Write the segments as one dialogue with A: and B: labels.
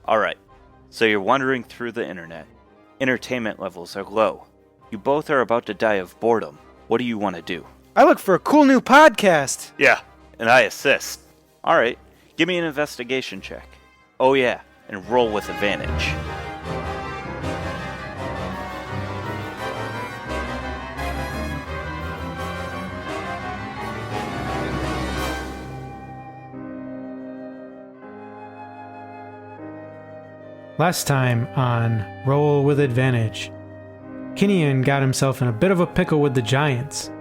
A: Alright, so you're wandering through the internet. Entertainment levels are low. You both are about to die of boredom. What do you want to do?
B: I look for a cool new podcast.
A: Yeah, and I assist. Alright, give me an investigation check. Oh yeah, and roll with advantage.
B: Last time on Roll with Advantage, Kinian got himself in a bit of a pickle with the giants.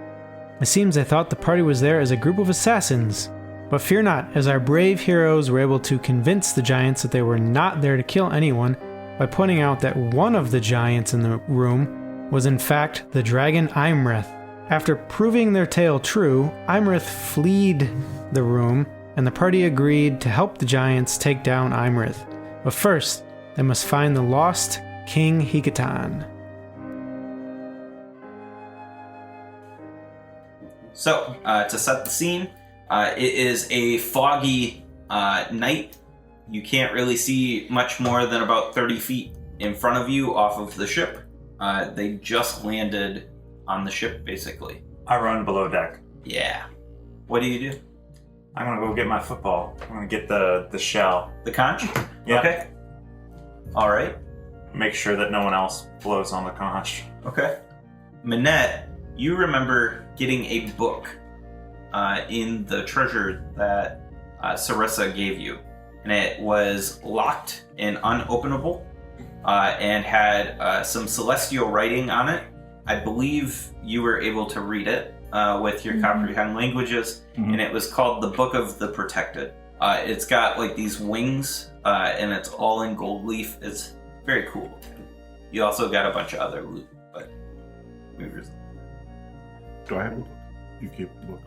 B: It seems they thought the party was there as a group of assassins, but fear not, as our brave heroes were able to convince the giants that they were not there to kill anyone by pointing out that one of the giants in the room was in fact the dragon Imrith. After proving their tale true, Imrith fled the room, and the party agreed to help the giants take down Imrith. But first, they must find the lost King Hekaton.
C: So, to set the scene, it is a foggy night. You can't really see much more than about 30 feet in front of you off of the ship. They just landed on the ship, basically.
D: I run below deck.
C: Yeah. What do you do?
D: I'm gonna go get my football. I'm gonna get the shell.
C: The conch?
D: Yeah.
C: Okay. All right.
D: Make sure that no one else blows on the conch.
C: Okay. Minette, you remember getting a book in the treasure that Sarissa gave you. And it was locked and unopenable and had some celestial writing on it. I believe you were able to read it with your comprehend languages, and it was called the Book of the Protected. It's got like these wings, and it's all in gold leaf. It's very cool. You also got a bunch of other loot, but we were...
E: Do I have the book? You keep the book.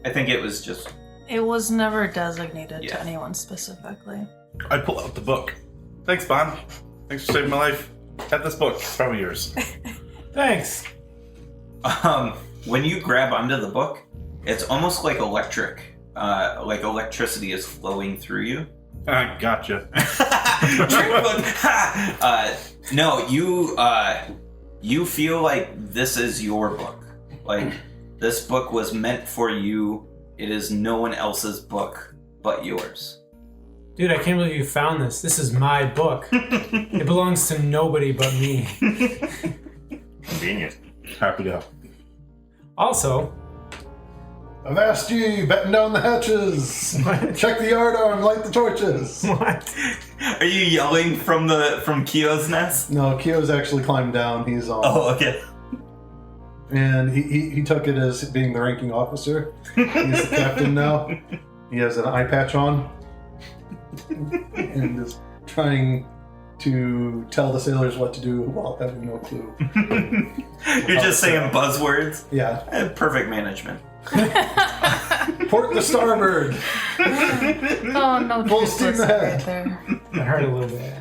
C: I think it was just...
F: It was never designated
C: Yeah.
F: to anyone specifically.
E: I pull out the book. Thanks, Bon. Thanks for saving my life. Have this book. It's probably yours.
B: Thanks.
C: When you grab onto the book, it's almost like electric. Like electricity is flowing through you.
E: Gotcha.
C: No, you feel like this is your book. Like, this book was meant for you. It is no one else's book but yours.
B: Dude, I can't believe you found this. This is my book. It belongs to nobody but me.
D: Convenient.
E: Happy to help.
B: Also,
G: Avast ye, batten down the hatches. Check the yardarm, light the torches.
B: what?
C: Are you yelling from Kyo's nest?
G: No, Kyo's actually climbed down. He's on.
C: Oh, okay.
G: And he took it as being the ranking officer. He's the captain now. He has an eye patch on. And is trying to tell the sailors what to do while having no clue.
C: You're just saying buzzwords?
G: Yeah.
C: Perfect management.
G: Port the starboard.
F: Oh, no.
G: Full steam ahead.
F: Right there.
B: I heard a little bit.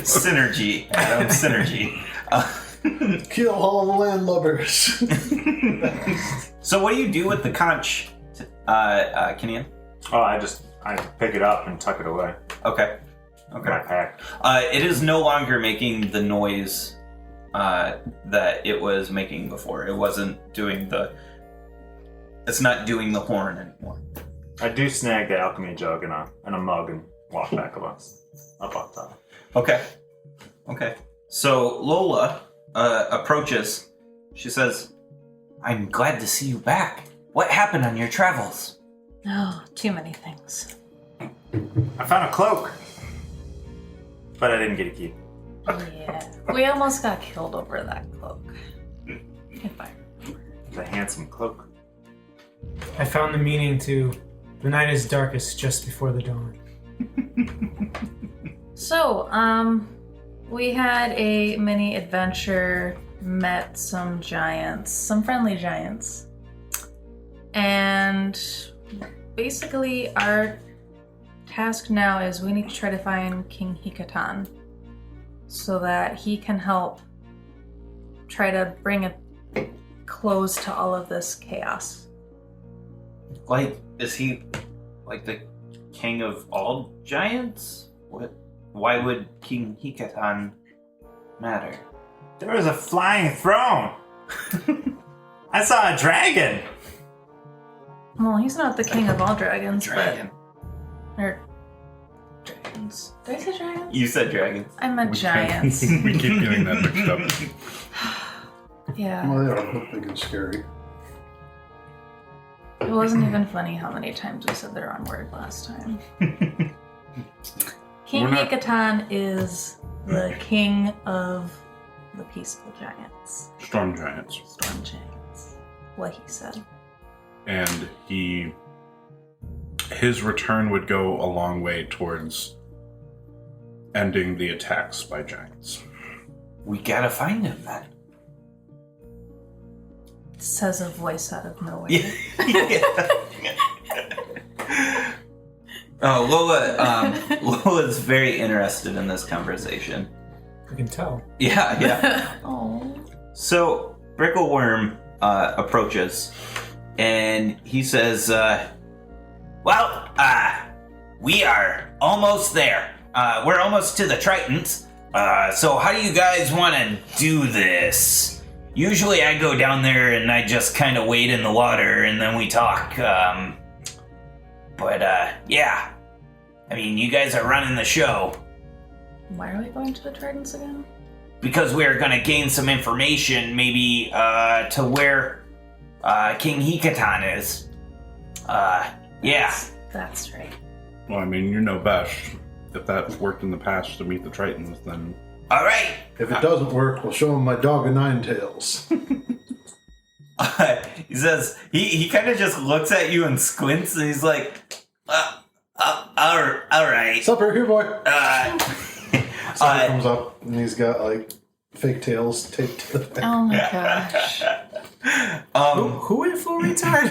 C: Synergy, Adam. Synergy.
G: Kill all the landlubbers.
C: So what do you do with the conch, Kinian?
D: Oh, I pick it up and tuck it away.
C: Okay.
D: My pack.
C: It is no longer making the noise that it was making before. It wasn't doing the... It's not doing the horn anymore.
D: I do snag the alchemy jug in a mug and walk back up on top.
C: Okay. So Lola approaches. She says, "I'm glad to see you back. What happened on your travels?"
F: Oh, too many things.
D: I found a cloak, but I didn't get a key.
F: Yeah. We almost got killed over that cloak. If I remember.
D: It's a handsome cloak.
B: I found the meaning to the night is darkest just before the dawn.
F: So, we had a mini adventure, met some giants, some friendly giants. And basically our task now is we need to try to find King Hekaton so that he can help try to bring a close to all of this chaos.
C: Like, is he like the king of all giants? What? Why would King Hekaton matter?
D: There was a flying throne. I saw a dragon.
F: Well, he's not the king of all dragons,
C: Dragon.
F: but... Or... Dragons. Did I say dragons?
C: You said dragons.
F: I meant giants.
E: We keep getting that mixed up.
F: Yeah.
G: Well, they are big and scary.
F: It wasn't even funny how many times we said the wrong word last time. King
E: We're not-
F: Hekaton is the king of the peaceful giants.
E: Storm giants.
F: Storm giants. What he said.
E: And his return would go a long way towards ending the attacks by giants.
C: We gotta find him then.
F: Says a voice out of nowhere.
C: Oh, Lola's very interested in this conversation.
B: You can tell.
C: Yeah.
F: Oh.
C: So, Brickleworm approaches, and he says, we are almost there. We're almost to the Tritons. So how do you guys want to do this? Usually I go down there and I just kind of wade in the water and then we talk. Yeah. I mean, you guys are running the show.
F: Why are we going to the Tritons again?
C: Because we're going to gain some information, maybe to where King Hekaton is. Yeah.
F: That's right.
E: Well, I mean, you know best. If that worked in the past to meet the Tritons, then...
C: All right.
G: If it doesn't work, we'll show him my dog of nine tails.
C: He says, he kind of just looks at you and squints, and he's like, all right.
G: Supper, here, boy. Supper
C: Uh,
G: comes up, and he's got, like, fake tails taped to the back.
F: Oh my gosh.
B: Who in full retard?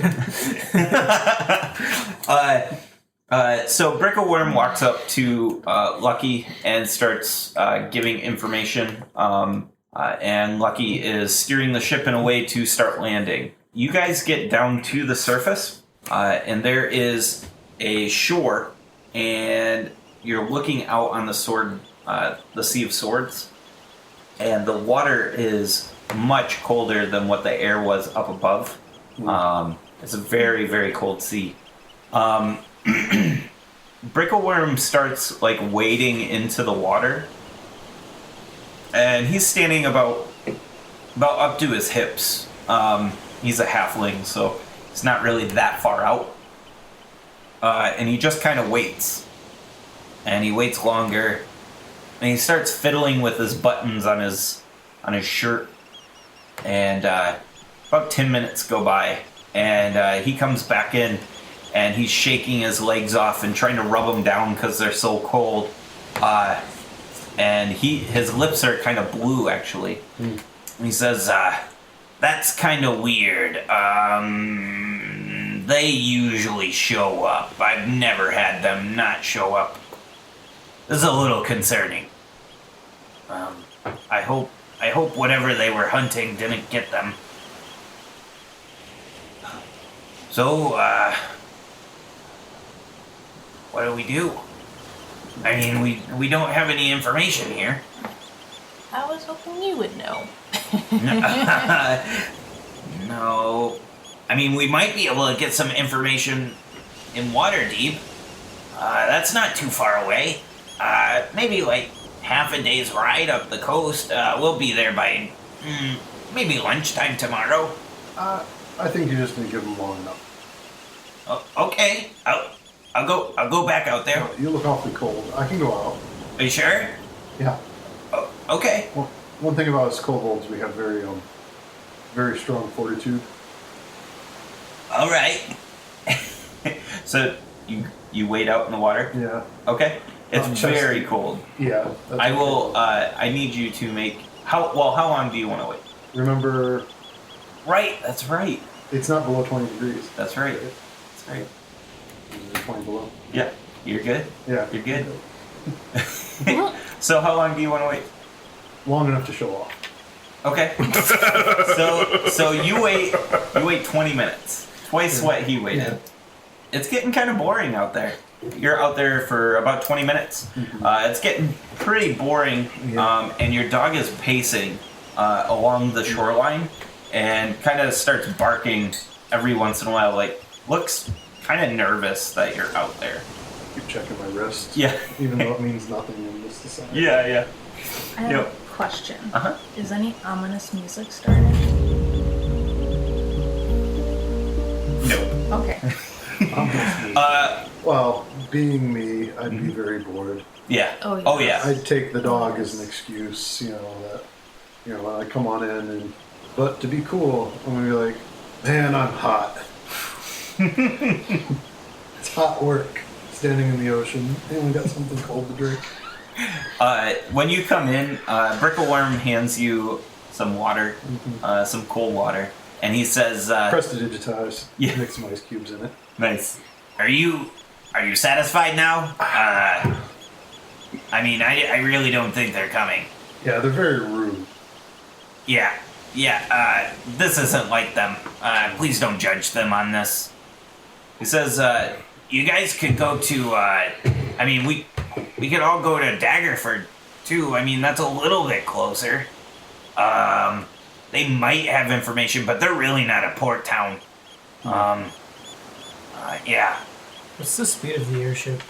C: So Brickleworm walks up to Lucky and starts giving information. And Lucky is steering the ship in a way to start landing. You guys get down to the surface, and there is a shore, and you're looking out on the Sea of Swords, and the water is much colder than what the air was up above. It's a very, very cold sea. Brickleworm starts like wading into the water, and he's standing about up to his hips. He's a halfling, so it's not really that far out. And he just kind of waits, and he waits longer, and he starts fiddling with his buttons on his shirt. And about 10 minutes go by, and he comes back in. And he's shaking his legs off and trying to rub them down because they're so cold. And his lips are kind of blue, actually. And he says, that's kind of weird. They usually show up. I've never had them not show up. This is a little concerning. I hope whatever they were hunting didn't get them. So, what do we do? I mean, we don't have any information here.
F: I was hoping you would know.
C: No. I mean, we might be able to get some information in Waterdeep. That's not too far away. Maybe like half a day's ride up the coast. We'll be there by maybe lunchtime tomorrow.
G: I think you just need to give him long enough.
C: Okay. I'll go back out there.
G: You look awfully cold. I can go out.
C: Are you sure?
G: Yeah.
C: Oh, okay.
G: Well, one thing about us kobolds, we have very strong fortitude.
C: All right. So you wade out in the water?
G: Yeah.
C: Okay. It's
G: Chest.
C: very cold.
G: Yeah. That's
C: I
G: okay.
C: will. I need you to make. How long do you want to wait?
G: Remember,
C: Right. That's right.
G: it's not below 20 degrees.
C: That's right. That's right.
G: Is it 20 below?
C: Yeah. You're good.
G: Yeah.
C: You're good. So how long do you want to wait?
G: Long enough to show off.
C: Okay. So you wait 20 minutes. Twice what he waited. it's getting kind of boring out there. You're out there for about 20 minutes. It's getting pretty boring, and your dog is pacing along the shoreline and kind of starts barking every once in a while, like, looks kind of nervous that you're out there.
G: Keep checking my wrist.
C: Yeah.
G: Even though it means nothing in this society.
C: Yeah.
F: I have a question.
C: Uh-huh.
F: Is any ominous music starting?
C: No.
F: Okay.
G: Well, being me, I'd be very bored.
C: Yeah.
F: Oh, yeah.
G: I'd take the dog as an excuse, that, when I come on in, but to be cool, I'm gonna be like, man, I'm hot. It's hot work, standing in the ocean. Anyone got something cold to drink?
C: When you come in, Brickleworm hands you some water, some cold water, and he says,
G: Prestidigitize.
C: Yeah.
G: Make some ice cubes in it.
C: Nice. Are you satisfied now? I really don't think they're coming.
G: Yeah, they're very rude.
C: Yeah, this isn't like them. Please don't judge them on this. He says, you guys could go to, we could all go to Daggerford, too. That's a little bit closer. They might have information, but they're really not a port town. Yeah.
B: What's the speed of the airship?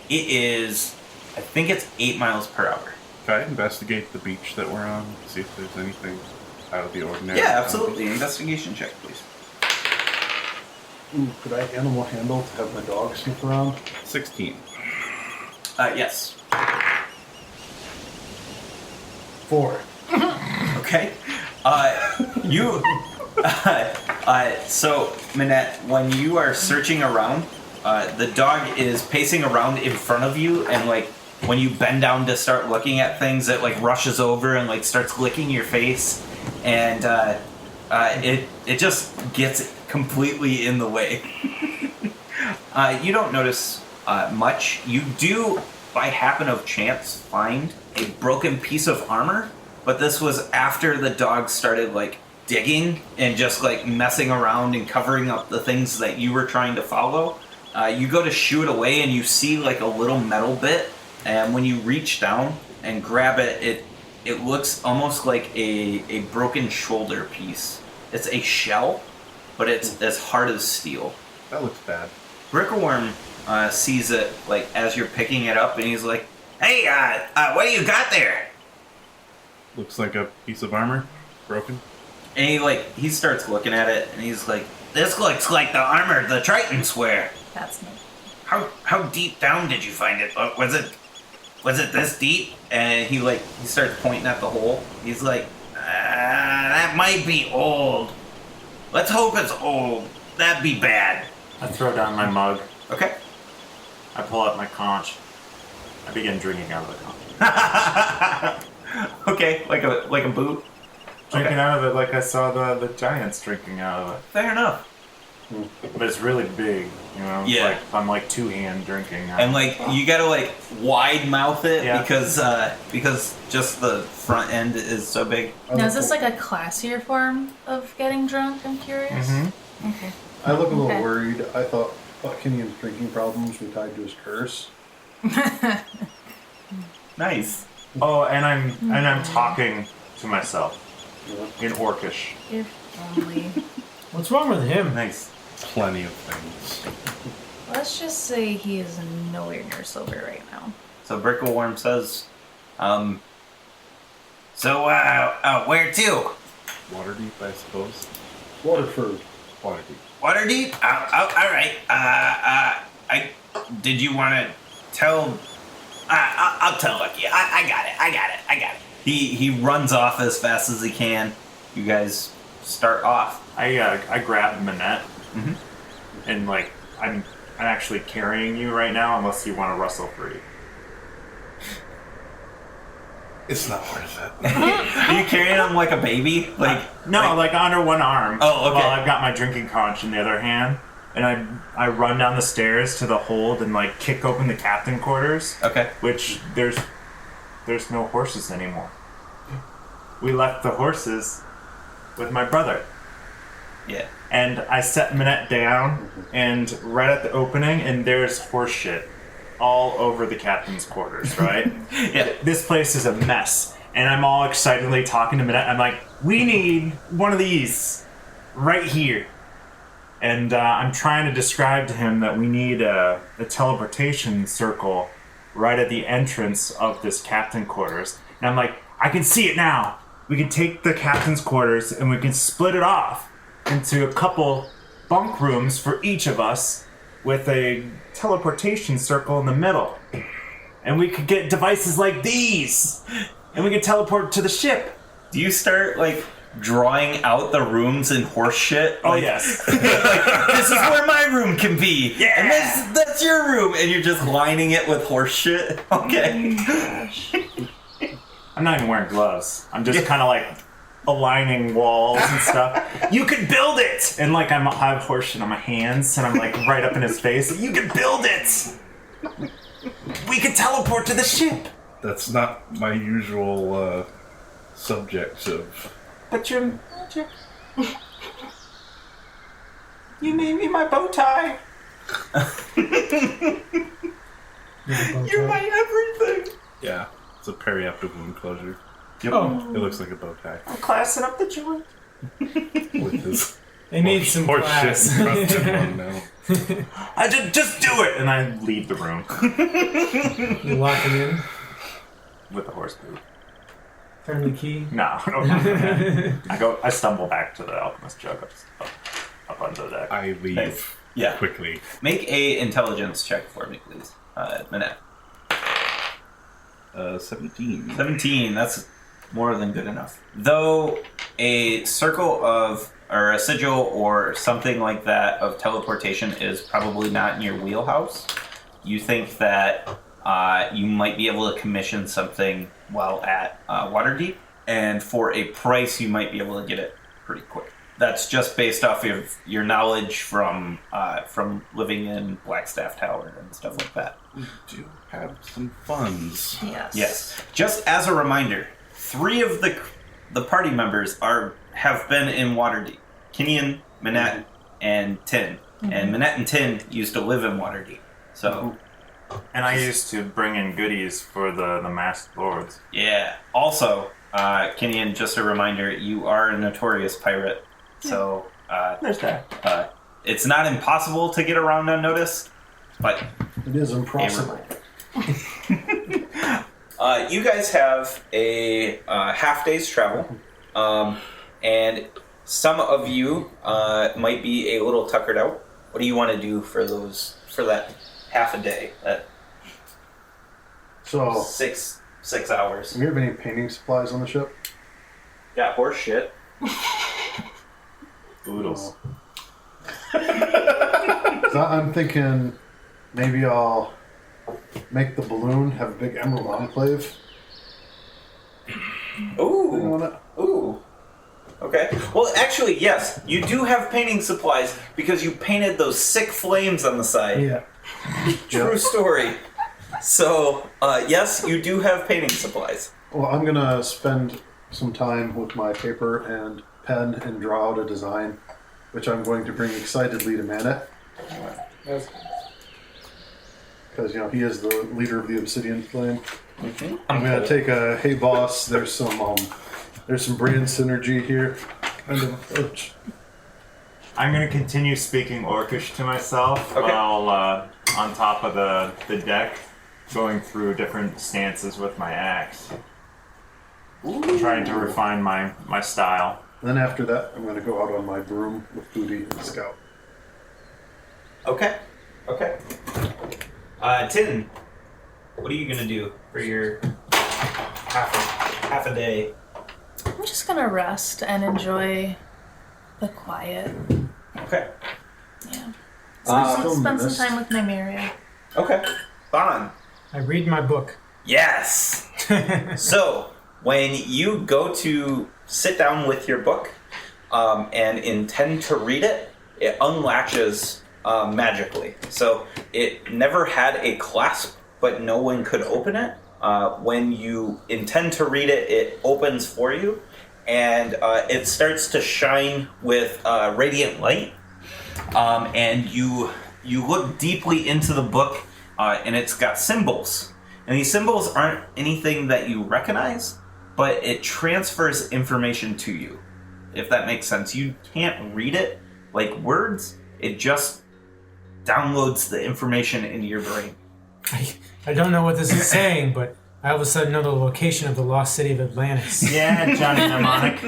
C: It is, I think it's 8 miles per hour.
E: Can I investigate the beach that we're on? See if there's anything out of the ordinary?
C: Yeah, absolutely. Investigation check, please.
G: Ooh, could I animal handle to have my dog sniff around?
E: 16.
C: Yes.
G: 4.
C: Okay. So, Minette, when you are searching around, the dog is pacing around in front of you, and when you bend down to start looking at things, it rushes over and starts licking your face, and it just gets completely in the way. You don't notice much. You do, by happen of chance, find a broken piece of armor, but this was after the dog started digging and just messing around and covering up the things that you were trying to follow. You go to shoo it away and you see a little metal bit, and when you reach down and grab it, it looks almost like a broken shoulder piece. It's a shell, but it's as hard as steel.
E: That looks bad.
C: Brickleworm sees it as you're picking it up, and he's like, "Hey, what do you got there?"
E: Looks like a piece of armor. Broken.
C: And he starts looking at it, and he's like, "This looks like the armor the Tritons wear."
F: That's me.
C: How deep down did you find it? Was it this deep? And he starts pointing at the hole. He's like, that might be old. Let's hope it's old. That'd be bad.
D: I throw down my mug.
C: Okay.
D: I pull out my conch. I begin drinking out of the conch.
C: Okay, like a boot.
D: Drinking out of it like I saw the giants drinking out of it.
C: Fair enough.
D: But it's really big, It's
C: Yeah.
D: I'm two-hand drinking.
C: And you gotta wide mouth it,
D: Yeah.
C: because just the front end is so big.
F: Now, is this a classier form of getting drunk? I'm curious.
D: Mm-hmm.
F: Okay.
G: I look a little
F: Okay.
G: worried. I thought Buckingham's drinking problems were tied to his curse.
C: Nice.
D: Oh, and I'm talking to myself in Orcish.
F: If only.
B: What's wrong with him?
C: Nice.
E: Plenty of things.
F: Let's just say he is nowhere near sober right now.
C: So Brickleworm says, where to?
E: Waterdeep, I suppose.
G: Waterford.
E: Waterdeep.
C: Waterdeep? Alright. Did you want to tell... I'll tell Lucky. I got it. He runs off as fast as he can. You guys start off.
D: I grab Minette,
C: Mhm.
D: and I'm actually carrying you right now, unless you want to rustle free.
E: It's not worth it.
C: Are you carrying him like a baby?
D: No, under one arm.
C: Oh, okay.
D: While I've got my drinking conch in the other hand, and I run down the stairs to the hold and kick open the captain quarters.
C: Okay.
D: Which there's no horses anymore. We left the horses with my brother.
C: Yeah.
D: and I set Minette down, and right at the opening, and there's horse shit all over the captain's quarters, right?
C: Yeah.
D: This place is a mess, and I'm all excitedly talking to Minette. I'm like, we need one of these right here. And I'm trying to describe to him that we need a teleportation circle right at the entrance of this captain quarters. And I'm like, I can see it now. We can take the captain's quarters and we can split it off into a couple bunk rooms for each of us with a teleportation circle in the middle. And we could get devices like these. And we can teleport to the ship.
C: Do you start, like, drawing out the rooms in horse shit?
D: Oh,
C: Like,
D: yes.
C: like, this is where my room can be.
D: Yeah.
C: And that's your room. And you're just lining it with horse shit? Okay.
D: I'm not even wearing gloves. I'm just kind of like aligning walls and stuff. You can build it! And like I have horse shit on my hands and I'm like right up in his face. You can build it! We can teleport to the ship!
E: That's not my usual subject of...
D: But you're magic. You made me my bow tie.
C: You're my everything.
E: Yeah, it's a periaptive wound closure.
D: Yep.
B: Oh,
E: It looks like a bow tie.
D: I'm classing up the joint.
E: With his
B: they need some
E: horse
B: class.
E: shit crusted one now.
D: I just do it! And I leave the room
B: You lock him in,
D: with the horse boot.
B: turn the key.
D: No, I don't. I stumble back to the alchemist jug up onto the deck.
E: I leave
C: Nice. Yeah.
E: quickly.
C: Make a intelligence check for me, please. Minette.
E: 17.
C: 17, that's more than good enough. Though a circle of, or a sigil or something like that of teleportation is probably not in your wheelhouse, you think that you might be able to commission something while at Waterdeep, and for a price you might be able to get it pretty quick. That's just based off of your knowledge from living in Blackstaff Tower and stuff like that.
E: We do have some funds.
F: Yes.
C: Yes. Just as a reminder, 3 of the party members have been in Waterdeep. Kinian, Minette, and Tin. And Minette and Tin used to live in Waterdeep. So,
D: And I used to bring in goodies for the masked lords.
C: yeah. Also, Kinian, just a reminder, you are a notorious pirate. So,
D: There's that.
C: it's not impossible to get around unnoticed, but
G: It is impossible.
C: you guys have a half day's travel, and some of you might be a little tuckered out. What do you want to do for that half a day? That
G: So,
C: six hours.
G: do you have any painting supplies on the ship?
C: Got horse shit.
D: Oodles.
G: So I'm thinking maybe I'll make the balloon have a big emerald enclave.
C: Ooh.
G: You want it?
C: Ooh. Okay. Well, actually, yes, you do have painting supplies because you painted those sick flames on the side.
B: Yeah.
C: True story. So, yes, you do have painting supplies.
G: Well, I'm gonna spend some time with my paper and pen and draw out a design, which I'm going to bring excitedly to Manet. Because, he is the leader of the Obsidian Flame.
C: Mm-hmm.
G: I'm gonna take a, hey boss, there's some brand synergy here kind of approach.
D: I'm going to continue speaking Orcish to myself
C: Okay.
D: while on top of the deck, going through different stances with my axe. Trying to refine my style.
G: Then after that, I'm gonna go out on my broom with Booty and Scout.
C: Okay. Okay. Tin, what are you gonna do for your half a day?
F: I'm just gonna rest and enjoy the quiet.
C: Okay.
F: Yeah.
G: Still
F: Spend some
G: missed.
F: time with Nymeria.
C: Okay. Fine.
B: I read my book.
C: Yes. So when you go to sit down with your book and intend to read it, it unlatches magically. So it never had a clasp, but no one could open it. When you intend to read it, it opens for you, and it starts to shine with radiant light. And you look deeply into the book, and it's got symbols. And these symbols aren't anything that you recognize, but it transfers information to you, if that makes sense. You can't read it like words, it just downloads the information into your brain.
B: I don't know what this is saying, but I all of a sudden know the location of the lost city of Atlantis.
D: Yeah, Johnny Mnemonic.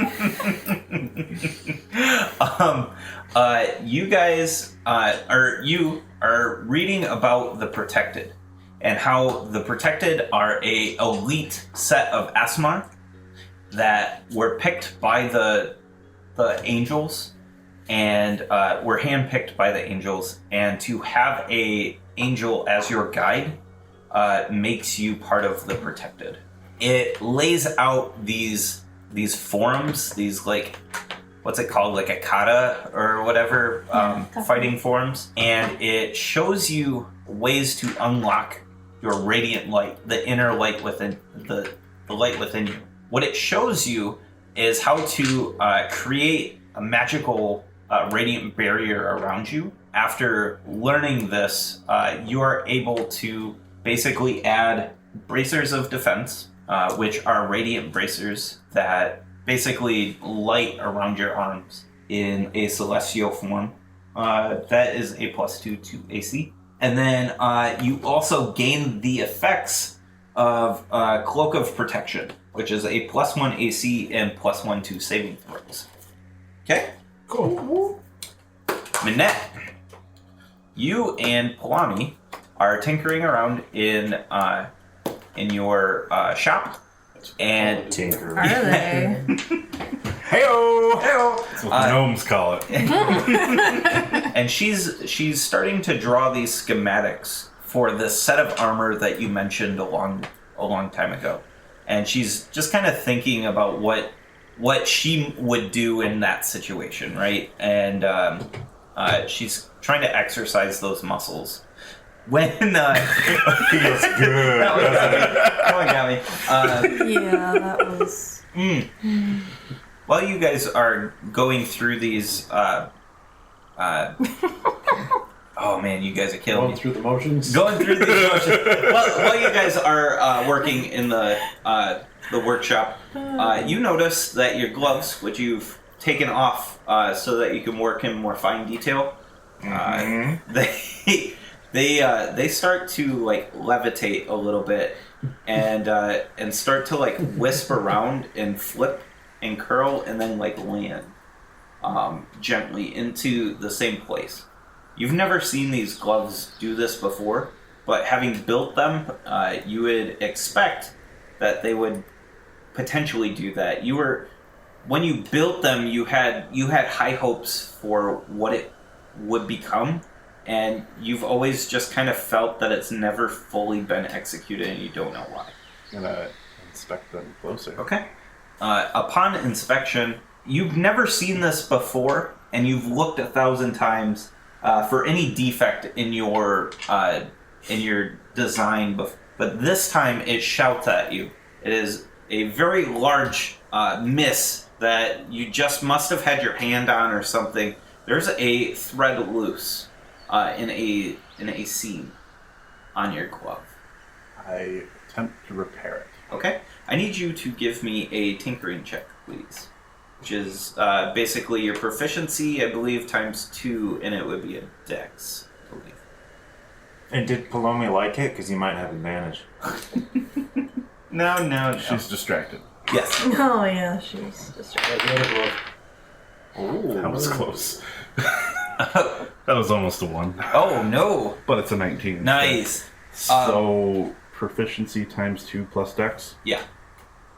C: You guys you are reading about the Protected, and how the Protected are a elite set of Asmar that were picked by the angels, and were handpicked by the angels, and to have a angel as your guide makes you part of the Protected. It lays out these forums, these like, what's it called, like a kata or whatever, fighting forums, and it shows you ways to unlock your radiant light, the inner light within the light within you. What it shows you is how to create a magical radiant barrier around you. After learning this, you are able to basically add bracers of defense, which are radiant bracers that basically light around your arms in a celestial form. That is a +2 to AC. And then you also gain the effects of Cloak of Protection, which is a +1 AC and +1 to saving throws. Okay?
B: Cool.
C: Minette, you and Palami are tinkering around in your shop. And
D: Tinker.
F: Are they?
D: Heyo!
E: That's what the gnomes call it.
C: and she's starting to draw these schematics for the set of armor that you mentioned a long time ago. And she's just kind of thinking about what she would do in that situation, right? And she's trying to exercise those muscles. When feels good, that one got me.
F: Yeah, that was.
C: While you guys are going through these, oh man, you guys are killing me.
G: Going through the motions.
C: Going through these motions. While you guys are working in the workshop, you notice that your gloves, which you've taken off so that you can work in more fine detail, they start to like levitate a little bit and start to like wisp around and flip and curl and then like land gently into the same place. You've never seen these gloves do this before, but having built them, you would expect that they would potentially do that. When you built them, you had high hopes for what it would become, and you've always just kind of felt that it's never fully been executed, and you don't know why.
E: I'm gonna inspect them closer.
C: Okay. Upon inspection, you've never seen this before, and you've looked 1,000 times for any defect in your design, but this time it shouts at you. It is a very large miss that you just must have had your hand on or something. There's a thread loose in a seam on your glove.
E: I attempt to repair it.
C: Okay. I need you to give me a tinkering check, please. Which is basically your proficiency, I believe, times 2, and it would be a dex, I believe.
D: And did Palomi like it? Because he might have advantage.
C: No.
E: She's distracted.
C: Yes.
F: Oh, yeah, she's distracted.
E: That was close. That was almost a 1.
C: Oh, no.
E: But it's a 19.
C: Nice.
E: So, proficiency times 2 plus dex?
C: Yeah.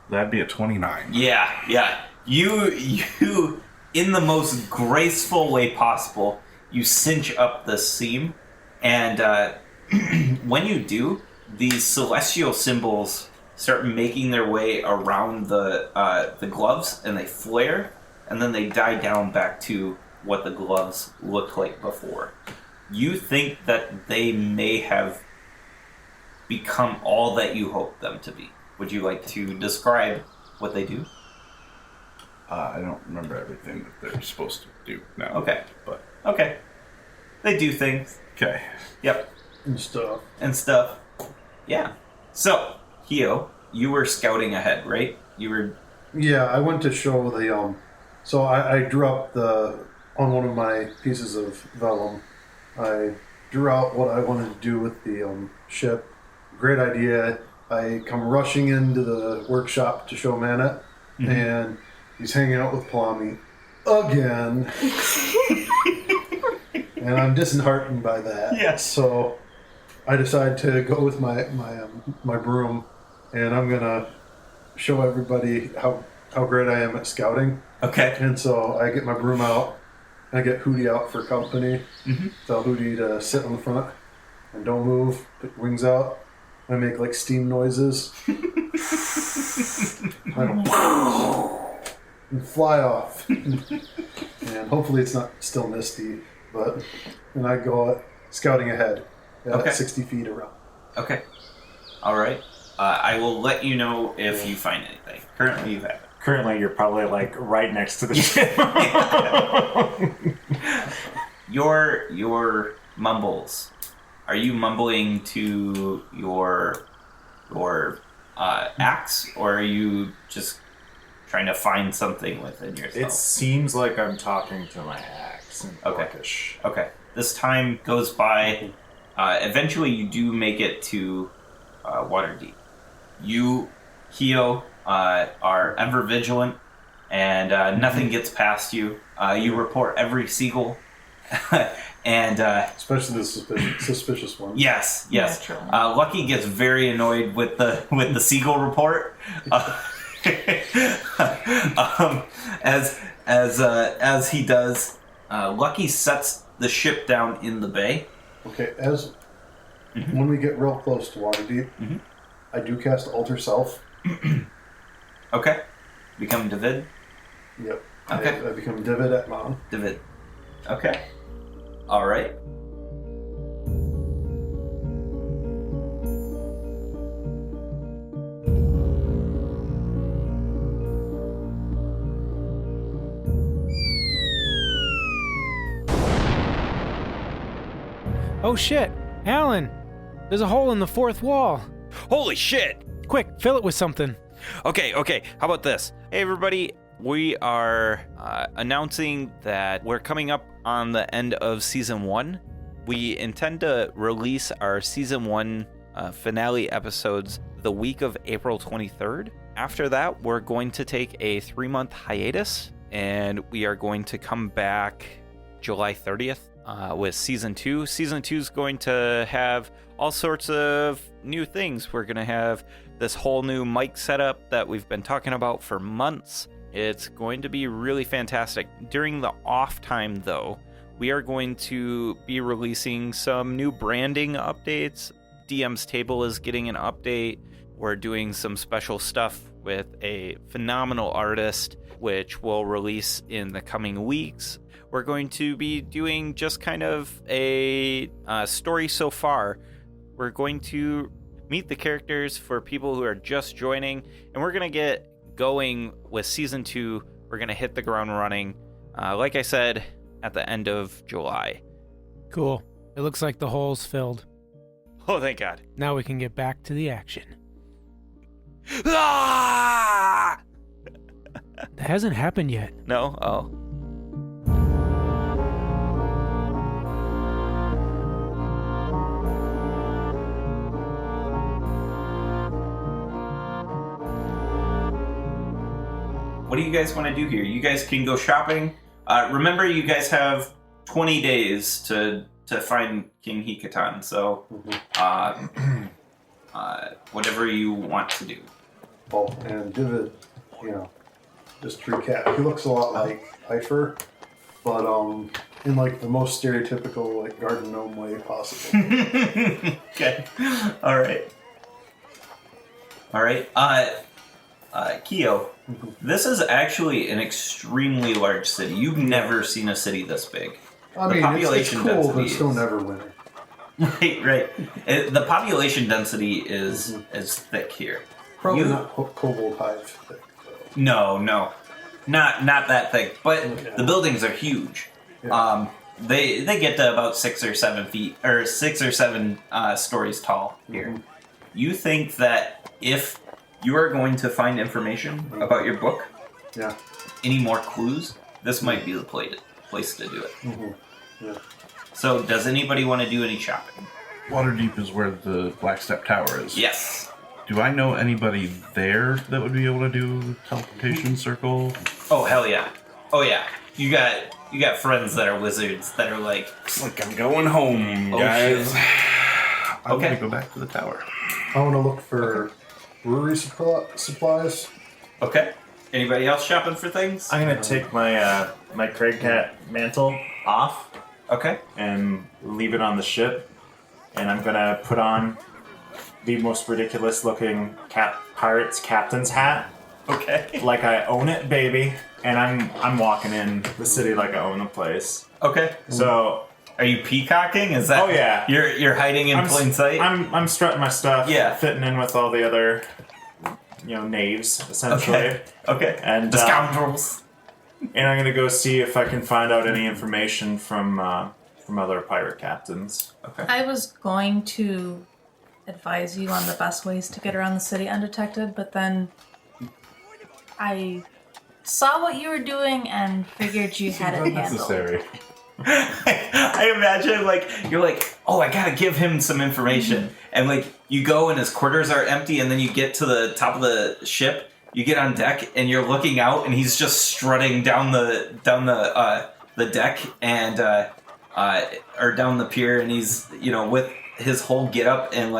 E: That'd be a 29.
C: Yeah. You, in the most graceful way possible, you cinch up the seam, and when you do, these celestial symbols start making their way around the gloves, and they flare, and then they die down back to what the gloves looked like before. You think that they may have become all that you hoped them to be. Would you like to describe what they do?
E: I don't remember everything that they're supposed to do now.
C: Okay.
E: But
C: Okay. They do things.
E: okay.
C: Yep.
G: And stuff.
C: And stuff. Yeah. So, Hio, you were scouting ahead, right? You were...
G: Yeah, I went to show the so I drew up on one of my pieces of vellum. I drew out what I wanted to do with the ship. Great idea. I come rushing into the workshop to show Manet, and he's hanging out with Plummy again. And I'm disheartened by that.
C: Yes.
G: So I decide to go with my broom, and I'm gonna show everybody how great I am at scouting.
C: Okay.
G: And so I get my broom out, and I get Hootie out for company. Tell Hootie to sit on the front and don't move. Put your wings out. I make like steam noises. I go and fly off. And hopefully it's not still misty, but and I go scouting ahead at 60 feet around.
C: Okay. All right. I will let you know if you find anything. Currently, you have it.
D: Currently, you're probably like right next to the ship.
C: Your mumbles. Are you mumbling to your axe, or are you just trying to find something within yourself?
D: It seems like I'm talking to my axe in Orcish.
C: Okay. This time goes by. Eventually, you do make it to Waterdeep. You, Hio, are ever vigilant, and nothing gets past you. You report every seagull, and
G: Especially the suspicious ones.
C: yes.
F: Naturally.
C: Lucky gets very annoyed with the seagull report, as he does. Lucky sets the ship down in the bay.
G: Okay, when we get real close to Waterdeep, I do cast Alter Self.
C: Okay. Become David.
G: Yep.
C: Okay.
G: I become David at Mom.
C: David. Okay. All right.
B: Oh shit! Alan! There's a hole in the fourth wall.
A: Holy shit!
B: Quick, fill it with something.
A: Okay. How about this? Hey, everybody. We are announcing that we're coming up on the end of Season 1. We intend to release our Season 1 finale episodes the week of April 23rd. After that, we're going to take a 3-month hiatus, and we are going to come back July 30th with Season 2. Season 2 is going to have all sorts of new things. We're going to have this whole new mic setup that we've been talking about for months. It's going to be really fantastic. During the off time, though, we are going to be releasing some new branding updates. DM's Table is getting an update. We're doing some special stuff with a phenomenal artist, which will release in the coming weeks. We're going to be doing just kind of a story so far. We're going to meet the characters for people who are just joining, and we're going to get going with Season 2. We're going to hit the ground running, like I said, at the end of July.
B: Cool. It looks like the hole's filled.
A: Oh, thank God.
B: Now we can get back to the action.
A: Ah!
B: That hasn't happened yet.
A: No? Oh.
C: What do you guys want to do here? You guys can go shopping. Remember, you guys have 20 days to find King Hekaton. So, whatever you want to do.
G: Oh, and David, just to recap, he looks a lot like Heifer, but in like the most stereotypical like garden gnome way possible.
C: Okay. All right. Keo, this is actually an extremely large city. You've never seen a city this big.
G: I mean, it's cool, but it's still never winter.
C: Right. The population density is thick here.
G: Probably not Kobold Hive thick, though.
C: No. Not that thick, but the buildings are huge.
G: Yeah.
C: They get to about 6 or 7 feet, or 6 or 7 stories tall here.
G: Mm-hmm.
C: You think that if you are going to find information about your book,
G: Yeah.
C: any more clues, this might be the place to do it.
G: Mm-hmm. Yeah.
C: So, does anybody want to do any shopping?
E: Waterdeep is where the Black Step Tower is.
C: Yes.
E: Do I know anybody there that would be able to do teleportation circle?
C: Oh hell yeah! Oh yeah! You got friends that are wizards that are like,
E: It's like I'm going home,
C: Oh,
E: guys.
C: shit.
E: I want
C: Okay.
E: to go back to the tower.
G: I want to look for brewery supplies.
C: okay. Anybody else shopping for things?
D: I'm gonna take my my Craig Cat mantle off
C: Okay.
D: and leave it on the ship, and I'm gonna put on the most ridiculous looking pirate's captain's hat,
C: Okay.
D: like I own it, baby. And I'm walking in the city like I own the place.
C: Okay.
D: So
C: Are you peacocking? Is that?
D: Oh, yeah.
C: You're hiding in plain sight.
D: I'm strutting my stuff,
C: Yeah.
D: fitting in with all the other, knaves essentially.
C: Okay. Okay.
D: And
C: The scoundrels.
D: and I'm gonna go see if I can find out any information from other pirate captains.
F: I was going to advise you on the best ways to get around the city undetected, but then I saw what you were doing and figured you had it handled.
E: Unnecessary.
C: I imagine you're like, oh, I gotta give him some information, and you go and his quarters are empty, and then you get to the top of the ship, you get on deck, and you're looking out, and he's just strutting down the deck and or down the pier, and he's with his whole get up and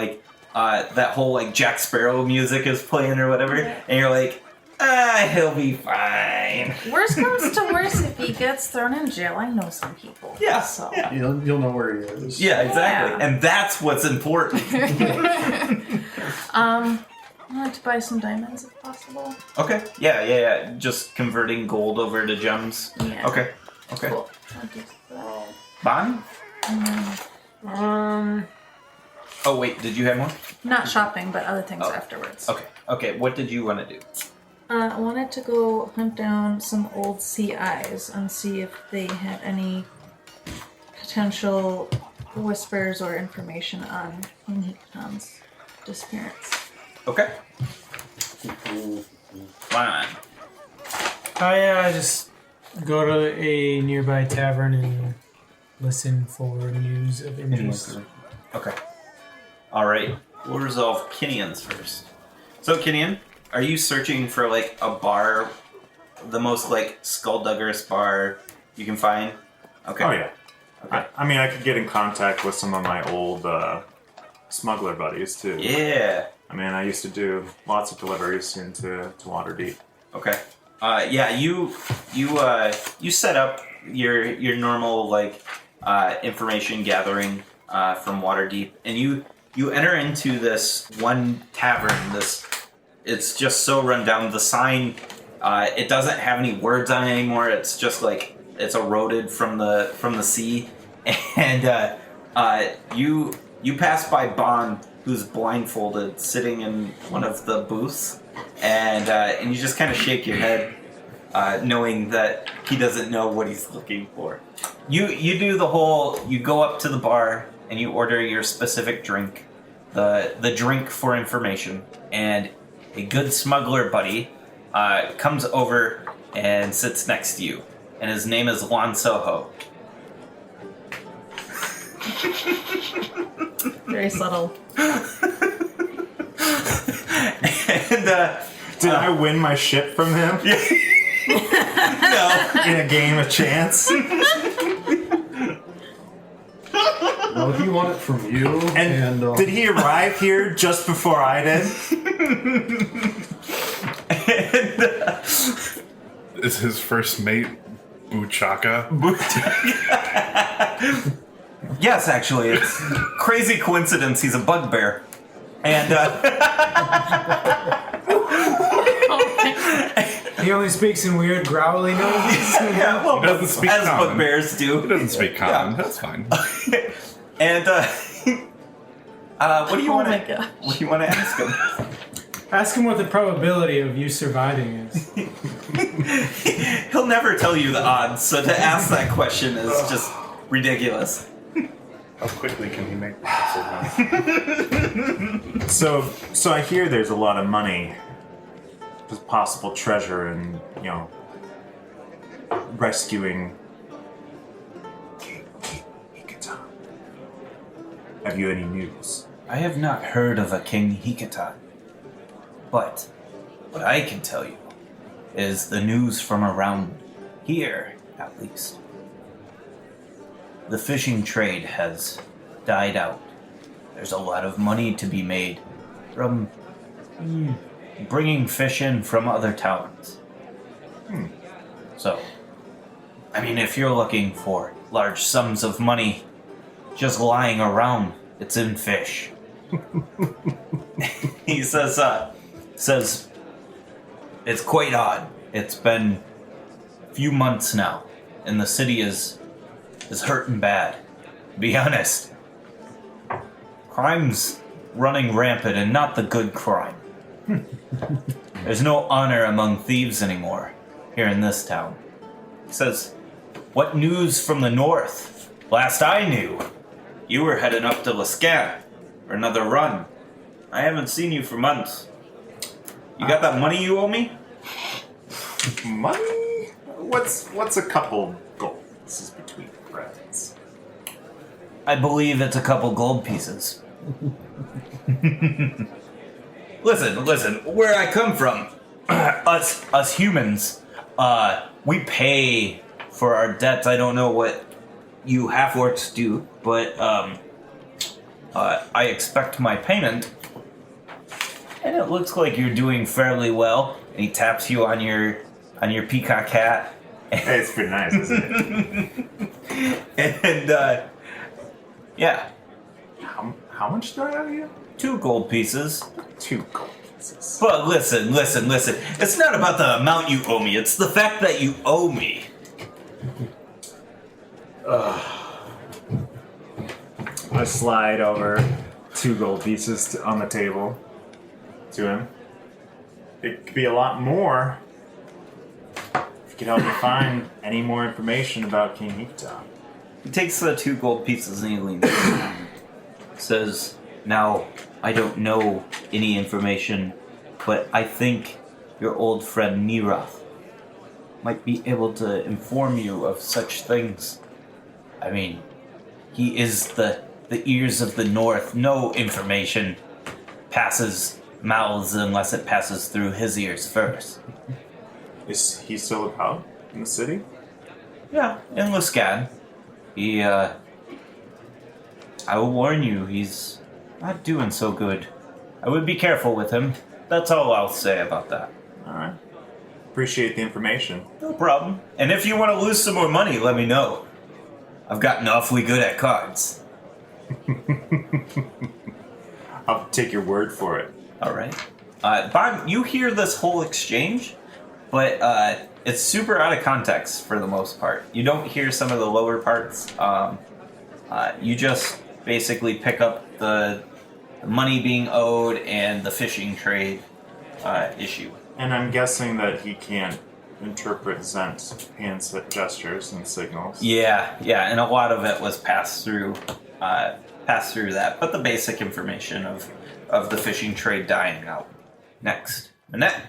C: that whole Jack Sparrow music is playing or whatever, and you're like, he'll be fine.
F: Worst comes to worst, if he gets thrown in jail, I know some people.
C: Yeah,
F: So.
C: yeah.
G: You'll know where he is.
C: Yeah, exactly.
F: Yeah.
C: And that's what's important.
F: I'd like to buy some diamonds if possible.
C: Okay. Yeah. Just converting gold over to gems.
F: Yeah.
C: Okay.
F: Cool. I'll do that.
C: Bon? Oh, wait. Did you have more?
F: Not shopping, but other things
C: Oh.
F: afterwards.
C: Okay. What did you want to do?
F: I wanted to go hunt down some old CIs and see if they had any potential whispers or information on King Hekaton's disappearance.
C: Okay. Fine.
B: I just go to a nearby tavern and listen for news of interest.
C: Okay. All right. We'll resolve Kinian's first. So, Kinian, are you searching for a bar, the most skullduggerous bar you can find? Okay.
D: Oh yeah.
C: Okay.
D: I could get in contact with some of my old smuggler buddies too.
C: Yeah.
D: I used to do lots of deliveries into Waterdeep.
C: Okay. Yeah. You set up your normal information gathering from Waterdeep, and you enter into this one tavern. It's just so run down. The sign, it doesn't have any words on it anymore. It's just it's eroded from the sea, and you pass by Bond, who's blindfolded, sitting in one of the booths, and you just kind of shake your head, knowing that he doesn't know what he's looking for. You do the whole. You go up to the bar and you order your specific drink, the drink for information, and a good smuggler buddy comes over and sits next to you, and his name is Lon Soho.
F: Very subtle.
C: And
D: Did I win my ship from him
C: no,
D: in a game of chance?
G: Well, he won it from you.
D: And did he arrive here just before I did?
E: Is his first mate Buchaka?
C: yes, actually, it's crazy coincidence. He's a bugbear, and
B: He only speaks in weird growly noises.
C: yeah, well,
E: He doesn't speak
C: as
E: common.
C: bugbears do.
E: He doesn't speak common. That's fine.
C: And what do you
F: Oh
C: want
F: my
C: to?
F: gosh.
C: What do you want to ask him?
B: Ask him what the probability of you surviving is.
C: He'll never tell you the odds, so to ask that question is just ridiculous.
E: How quickly can he make the decision?
D: So I hear there's a lot of money, just possible treasure, and rescuing King Hekaton. Have you any news?
C: I have not heard of a King Hekaton, but what I can tell you is the news from around here, at least. The fishing trade has died out. There's a lot of money to be made from bringing fish in from other towns. So, I mean, if you're looking for large sums of money just lying around, it's in fish. He says it's quite odd. It's been a few months now, and the city is hurting bad. To be honest, crime's running rampant, and not the good crime. There's no honor among thieves anymore here in this town. He says, "What news from the north? Last I knew, you were heading up to Lascan for another run. I haven't seen you for months. You got that money you owe me?"
D: Money? What's a couple gold? This is between friends.
C: I believe it's a couple gold pieces. Listen, where I come from, us humans, we pay for our debts. I don't know what you half-orcs do, but I expect my payment. And it looks like you're doing fairly well. And he taps you on your peacock hat.
D: Hey, it's pretty nice, isn't it?
C: And yeah,
D: How much do I owe you?
C: 2 gold pieces.
D: 2 gold pieces.
C: But listen. It's not about the amount you owe me. It's the fact that you owe me.
D: I slide over 2 gold pieces on the table to him. It could be a lot more if you could help me find any more information about King Hekaton.
C: He takes the 2 gold pieces and he leans in. Says, "Now, I don't know any information, but I think your old friend Neroth might be able to inform you of such things. I mean, he is the ears of the north. No information passes mouths unless it passes through his ears first."
D: Is he still about in the city?
C: Yeah, in Lascan. He, I will warn you, he's not doing so good. I would be careful with him. That's all I'll say about that.
D: Alright. Appreciate the information.
C: No problem. And if you want to lose some more money, let me know. I've gotten awfully good at cards.
D: I'll take your word for it.
C: Alright. Bob, you hear this whole exchange, but it's super out of context for the most part. You don't hear some of the lower parts. You just basically pick up the money being owed and the fishing trade issue.
D: And I'm guessing that he can't interpret Zent's hand gestures and signals.
C: Yeah, and a lot of it was passed through that, but the basic information of the fishing trade dying out. Next, Annette.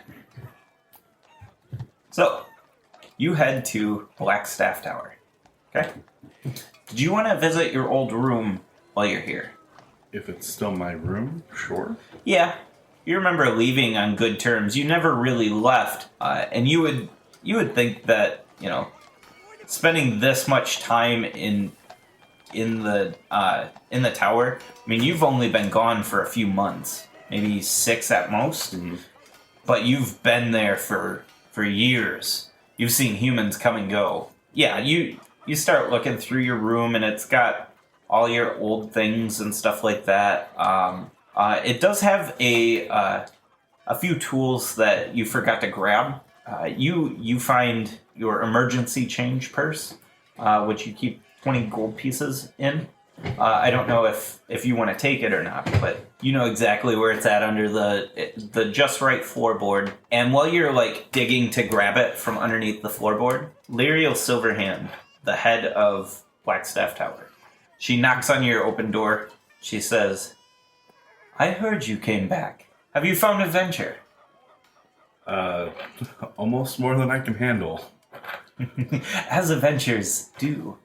C: So, you head to Blackstaff Tower. Okay? Did you want to visit your old room while you're here?
E: If it's still my room, sure.
C: Yeah. You remember leaving on good terms. You never really left, and you would think that, spending this much time in the tower. I mean, you've only been gone for a few months, maybe 6 at most. Mm-hmm. But you've been there for years. You've seen humans come and go. Yeah, you start looking through your room, and it's got all your old things and stuff like that. It does have a few tools that you forgot to grab. You find your emergency change purse, which you keep 20 gold pieces in. I don't know if you want to take it or not, but you know exactly where it's at under the just right floorboard. And while you're like digging to grab it from underneath the floorboard, Lyriel Silverhand, the head of Blackstaff Tower, she knocks on your open door. She says, "I heard you came back. Have you found adventure?"
E: Almost more than I can handle.
C: As adventures do.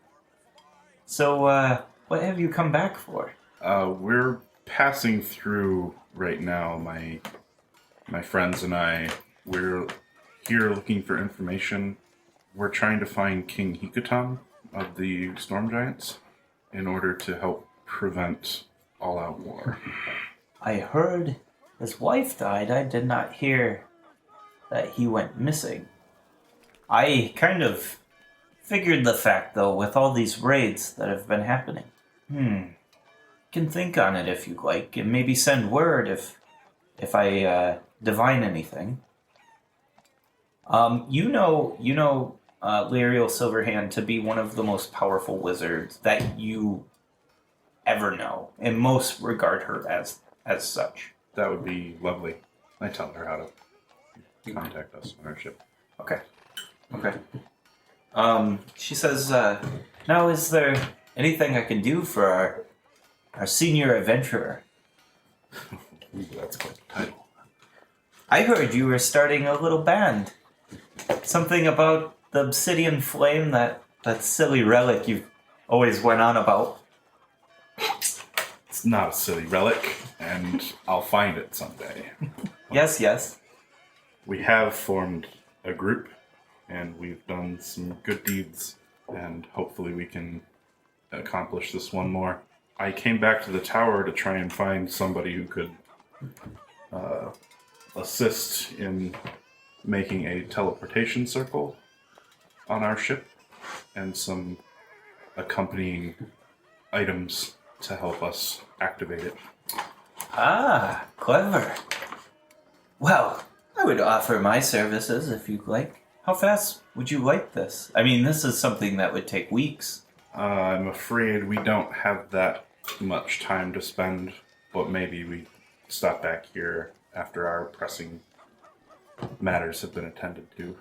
C: So, what have you come back for?
E: We're passing through right now. My friends and I, we're here looking for information. We're trying to find King Hekaton of the Storm Giants in order to help prevent all-out war.
C: I heard his wife died. I did not hear that he went missing. I kind of figured the fact, though, with all these raids that have been happening. Can think on it if you like, and maybe send word if I divine anything. You know, Lyriel Silverhand to be one of the most powerful wizards that you ever know, and most regard her as such.
E: That would be lovely. I tell her how to contact us on our ship.
C: Okay. She says, "Now, is there anything I can do for our senior adventurer?"
E: Ooh, that's quite the title.
C: I heard you were starting a little band. Something about the obsidian flame, that silly relic you always went on about.
E: It's not a silly relic, and I'll find it someday.
C: Yes.
E: We have formed a group, and we've done some good deeds, and hopefully we can accomplish this one more. I came back to the tower to try and find somebody who could assist in making a teleportation circle on our ship and some accompanying items to help us activate it.
C: Ah, clever. Well, I would offer my services if you'd like. How fast would you like this? I mean, this is something that would take weeks.
E: I'm afraid we don't have that much time to spend, but maybe we stop back here after our pressing matters have been attended to.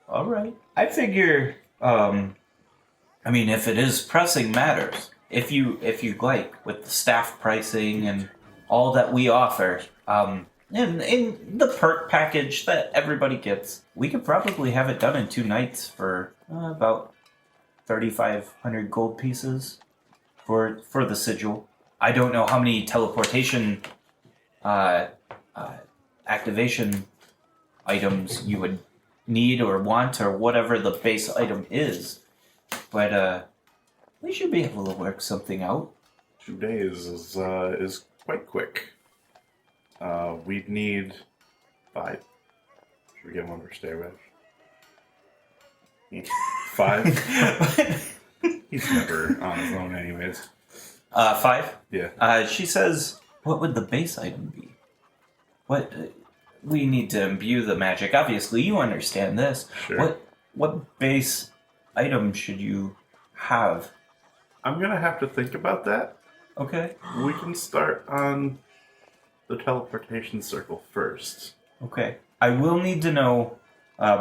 C: All right. I figure, if it is pressing matters, if you'd like, with the staff pricing and all that we offer, in the perk package that everybody gets, we could probably have it done in 2 nights for about 3,500 gold pieces for the sigil. I don't know how many teleportation activation items you would need or want, or whatever the base item is, but we should be able to work something out.
E: 2 days is quite quick. We'd need 5. Should we get one for Stairway? 5? He's never on his own anyways.
C: 5?
E: Yeah.
C: She says, what would the base item be? What... we need to imbue the magic. Obviously, you understand this.
E: Sure.
C: What base item should you have?
E: I'm going to have to think about that.
C: Okay.
E: We can start on the teleportation circle first.
C: Okay. I will need to know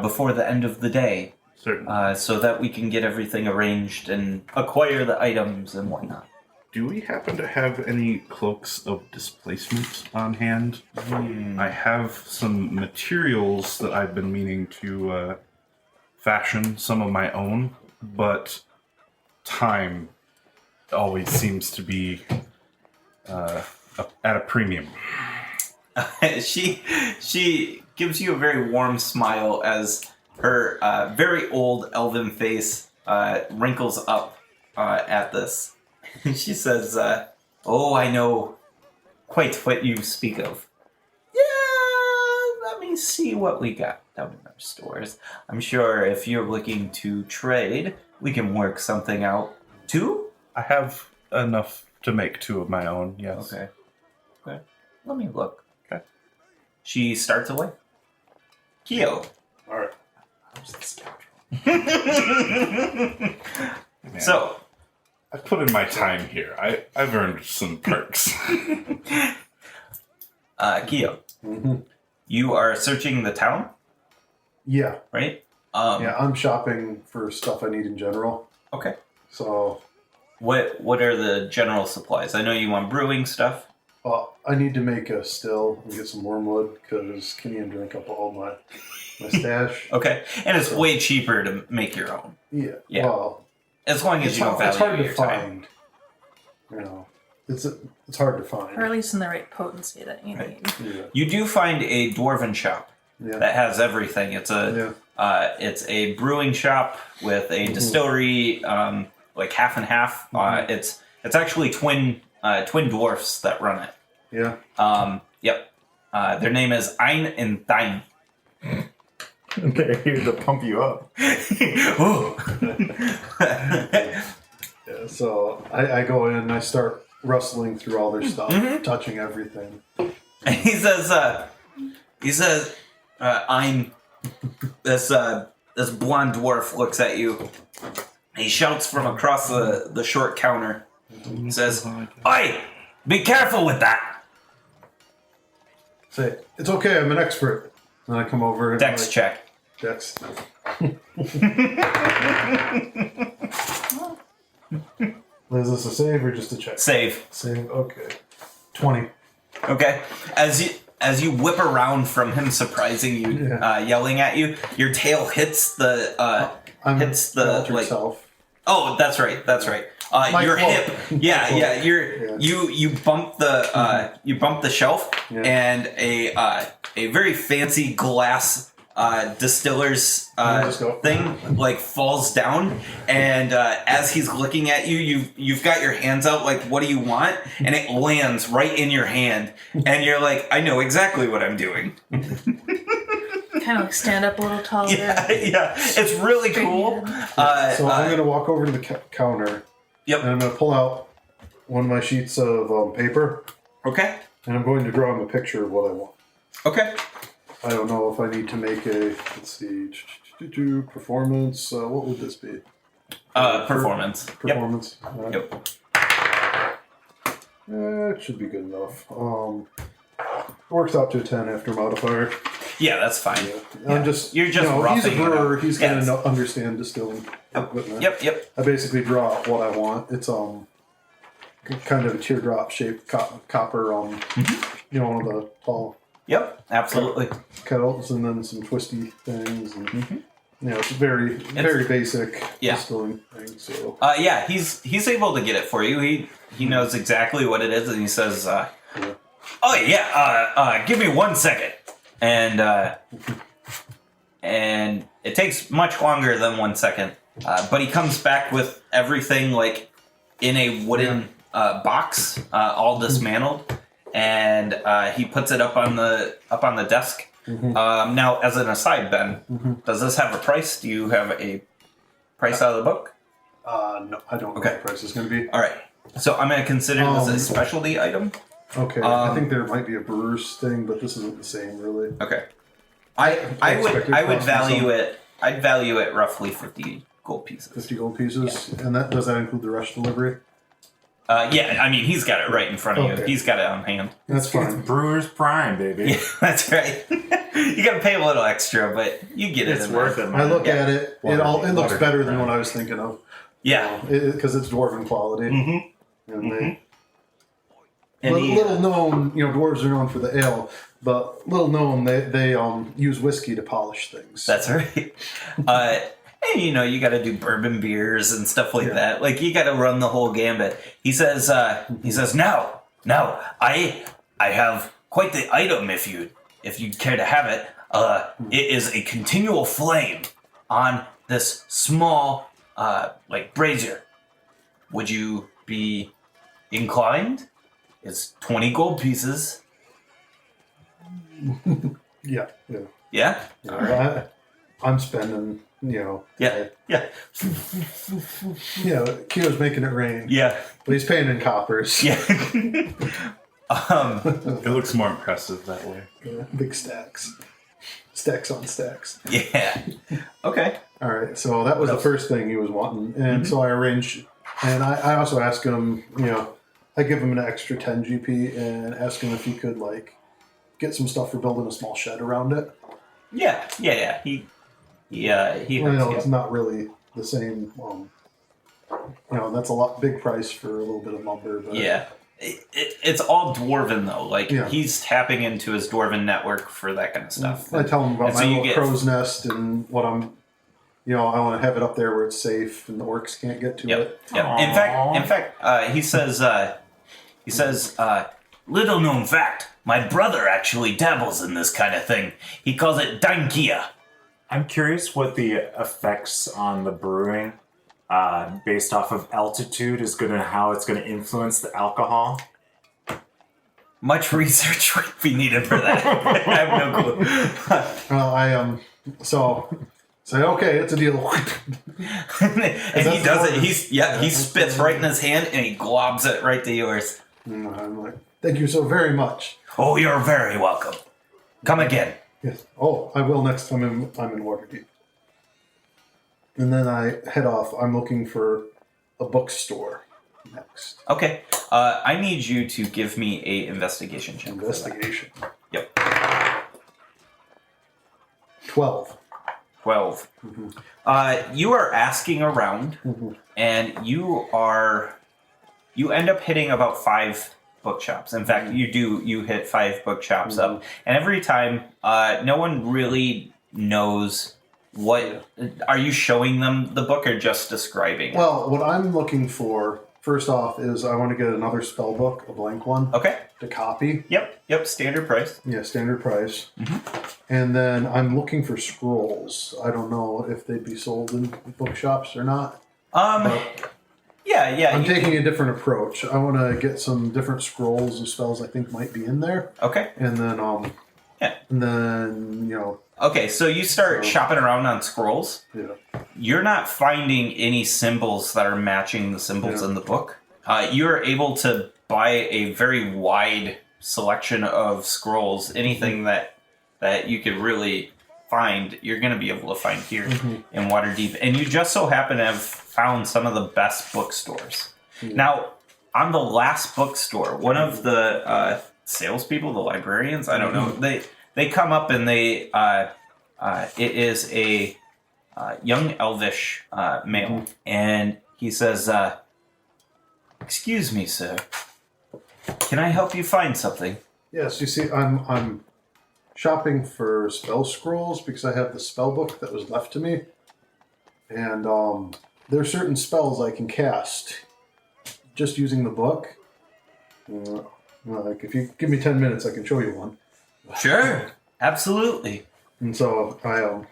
C: before the end of the day.
E: Certainly.
C: So that we can get everything arranged and acquire the items and whatnot.
E: Do we happen to have any cloaks of displacement on hand? I have some materials that I've been meaning to fashion, some of my own, but time always seems to be at a premium.
C: She gives you a very warm smile as her very old elven face wrinkles up at this. She says, "Oh, I know quite what you speak of. Yeah, let me see what we got down in our stores. I'm sure if you're looking to trade, we can work something out. 2?
E: I have enough to make 2 of my own, yes.
C: Okay. Let me look.
E: Okay.
C: She starts away. Kyo.
E: Alright.
C: So,
E: I put in my time here. I've earned some perks.
C: Kyo, you are searching the town,
G: Yeah.
C: right?
G: Yeah, I'm shopping for stuff I need in general.
C: Okay.
G: So,
C: What are the general supplies? I know you want brewing stuff.
G: I need to make a still and get some wormwood because Kenyon drank up all my stash.
C: Okay. And it's way cheaper to make your own.
G: Yeah.
C: Yeah.
G: Well,
C: As long as
G: it's
C: you don't
G: hard
C: value
G: to
C: your time.
G: find. You know, it's hard to find.
F: Or at least in the right potency that you
C: Right.
F: need.
G: Yeah.
C: You do find a dwarven shop
G: Yeah.
C: that has everything. It's it's a brewing shop with a distillery, like half and half. It's actually twin dwarfs that run it.
G: Yeah.
C: Yep. Their name is Ein and Thine.
D: They're here to pump you up.
G: Yeah, so I go in and I start rustling through all their stuff, touching everything.
C: And he says, I'm this blonde dwarf looks at you. He shouts from across the short counter. He says, "Oi! Be careful with that!"
G: Say, it's okay, I'm an expert. And I come over and
C: Dex check.
G: Dex. Is this a save or just a check?
C: Save.
G: Save, okay. 20.
C: Okay. As you whip around from him surprising you, yelling at you, your tail hits the hits the
G: altered
C: like.
G: self.
C: Oh, that's right. That's right.
G: My
C: Your
G: cloak.
C: hip, yeah. You bump the shelf, and a very fancy glass distiller's thing like falls down, and as he's looking at you, you've got your hands out like, what do you want? And it lands right in your hand, and you're like, I know exactly what I'm doing.
F: Kind of like stand up a little taller.
C: Yeah, it's really cool.
G: So I'm going to walk over to the counter.
C: Yep.
G: And I'm going to pull out one of my sheets of paper.
C: Okay.
G: And I'm going to draw him a picture of what I want.
C: Okay.
G: I don't know if I need to make a, let's see, performance. What would this be?
C: Performance.
G: Performance.
C: Yep.
G: It should be good enough. Works out to a 10 after modifier.
C: Yeah, that's fine.
G: I'm just,
C: You're just
G: he's a
C: roughing it
G: brewer.
C: up.
G: He's going to understand distilling equipment.
C: Yep.
G: I basically draw what I want. It's kind of a teardrop shaped copper one of the tall
C: Yep, absolutely.
G: kettles, and then some twisty things, and it's very basic distilling thing. So
C: yeah, he's able to get it for you. He knows exactly what it is, and he says, "Oh yeah, give me 1 second," and it takes much longer than 1 second, but he comes back with everything like in a wooden box, all dismantled. And he puts it up on the desk. Now, as an aside, Ben, does this have a price? Do you have a price out of the book?
G: no, I don't know what the price is going to be.
C: All right. So I'm going to consider this a specialty item.
G: Okay, I think there might be a brewer's thing, but this isn't the same, really.
C: Okay. I would value it. I'd value it roughly 50 gold pieces.
G: 50 gold pieces, and does that include the rush delivery?
C: Yeah, I mean, he's got it right in front of you. He's got it on hand.
G: That's fine.
D: Brewer's Prime, baby.
C: Yeah, that's right. You got to pay a little extra, but you get it.
D: It's
C: in
D: worth
C: there.
D: it,
G: I
D: man.
G: look at it. It looks better than
D: Prime.
G: what I was thinking of.
C: Yeah.
G: Because it's dwarven quality. And
C: And
G: little known, dwarves are known for the ale, but little known, they use whiskey to polish things.
C: That's right. And you got to do bourbon beers and stuff like that. Like you got to run the whole gambit. He says, now, I have quite the item if you'd care to have it. It is a continual flame on this small, brazier. Would you be inclined? It's 20 gold pieces.
G: Yeah.
C: Yeah? All right.
G: I'm spending,
C: Yeah.
G: Kyo's making it rain.
C: Yeah.
G: But he's paying in coppers.
C: Yeah.
E: It looks more impressive that way.
G: Yeah, big stacks. Stacks on stacks.
C: Yeah. Okay.
G: All right, so that was the first thing he was wanting. And so I arranged And I also ask him, I give him an extra 10 GP and ask him if he could, like, get some stuff for building a small shed around it.
C: Yeah. He
G: I know
C: helps
G: it's
C: you.
G: not really the same, that's a big price for a little bit of lumber. But
C: Yeah. It's all dwarven, though. Like,
G: Yeah.
C: he's tapping into his dwarven network for that kind of stuff.
G: I tell him about
C: And
G: my
C: so you
G: little
C: get-
G: crow's nest and what I'm, I want to have it up there where it's safe and the orcs can't get to it.
C: Yep. In fact, he says, little known fact, my brother actually dabbles in this kind of thing. He calls it Dankia.
D: I'm curious what the effects on the brewing, based off of altitude, how it's going to influence the alcohol.
C: Much research would be needed for that. I have no clue.
G: Well, so say, okay, it's a deal.
C: And he does it. He spits right in his hand and he globs it right to yours.
G: And I'm like, thank you so very much.
C: Oh, you're very welcome. Come again.
G: Yes. Oh, I will next time I'm in Waterdeep. And then I head off. I'm looking for a bookstore next.
C: Okay. I need you to give me a investigation check. for that.
G: Investigation.
C: Yep.
G: 12.
C: 12. You are asking around, and you end up hitting about 5 bookshops. In fact, you hit 5 bookshops up, and every time, no one really knows what. Are you showing them the book or just describing it?
G: Well, what I'm looking for, first off, is I want to get another spell book, a blank one,
C: Okay.
G: to copy.
C: Yep. Standard price.
G: Yeah, standard price. And then I'm looking for scrolls. I don't know if they'd be sold in bookshops or not.
C: Yeah.
G: I'm taking a different approach. I want to get some different scrolls of spells I think might be in there.
C: Okay.
G: And then,
C: Yeah.
G: and then,
C: Okay, so you start shopping around on scrolls.
G: yeah.
C: You're not finding any symbols that are matching the symbols in the book. You're able to buy a very wide selection of scrolls. Anything that you could really find, you're going to be able to find here in Waterdeep. And you just so happen to have found some of the best bookstores. Now, on the last bookstore, one of the salespeople, the librarians, I don't know, they come up and it is a young elvish male, and he says, "Excuse me, sir. Can I help you find something?"
G: Yes, you see, I'm shopping for spell scrolls because I have the spell book that was left to me. And there are certain spells I can cast just using the book. Like, if you give me 10 minutes, I can show you one.
C: Sure, absolutely.
G: And so I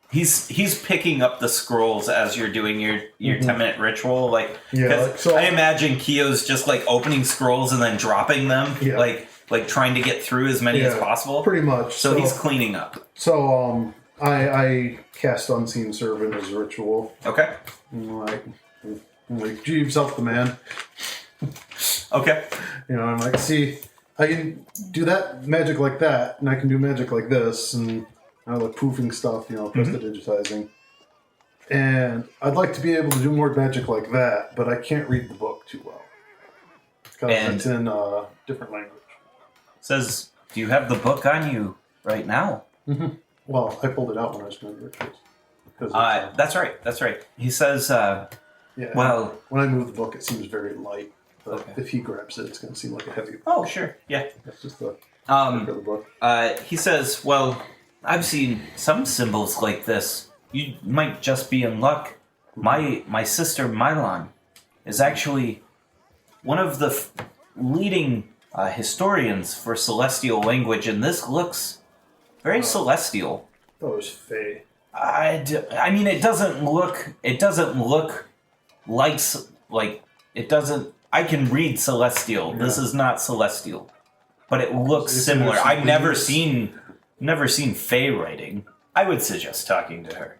C: He's picking up the scrolls as you're doing your 10-minute ritual. Like,
G: Yeah,
C: 'cause
G: like, so-
C: I imagine Kyo's just like opening scrolls and then dropping them,
G: Yeah.
C: like trying to get through as many as possible.
G: pretty much.
C: So he's cleaning up.
G: So I cast Unseen Servant as a ritual.
C: Okay.
G: I'm like, Jeeves, help the man.
C: Okay.
G: I'm like, see, I can do that magic like that, and I can do magic like this, and I like poofing stuff, prestidigitizing. And I'd like to be able to do more magic like that, but I can't read the book too well. Because it's in a different language.
C: Says, do you have the book on you right now?
G: Well, I pulled it out when I was doing rituals.
C: That's right. He says,
G: Yeah,
C: well...
G: when I move the book, it seems very light. But
C: Okay.
G: if he grabs it, it's going to seem like a heavy book.
C: Oh, sure. Yeah.
G: That's just the for the book.
C: He says, well, I've seen some symbols like this. You might just be in luck. My sister, Mylon, is actually one of the leading historians for celestial language, and this looks very celestial.
G: That was Faye.
C: I mean, it doesn't look like it doesn't. I can read celestial.
G: Yeah.
C: This is not celestial, but it looks
G: So
C: similar.
G: there's
C: I've never
G: things-
C: seen Faye writing. I would suggest talking to her.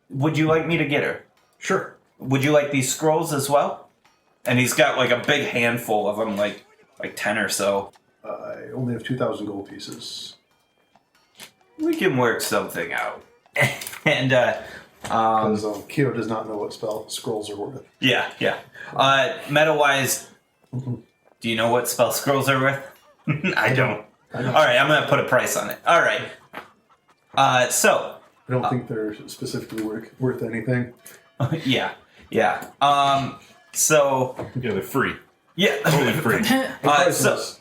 C: Would you like me to get her?
G: Sure.
C: Would you like these scrolls as well? And he's got like a big handful of them, like 10 or so.
G: I only have 2,000 gold pieces.
C: We can work something out. And
G: Because Keo does not know what spell scrolls are worth.
C: Yeah. Meta-wise, do you know what spell scrolls are worth? I don't. All right, I'm going to put a price on it. All right. So...
G: I don't think they're specifically worth anything.
C: Yeah. So...
E: Yeah, they're free.
C: Yeah.
E: Totally free.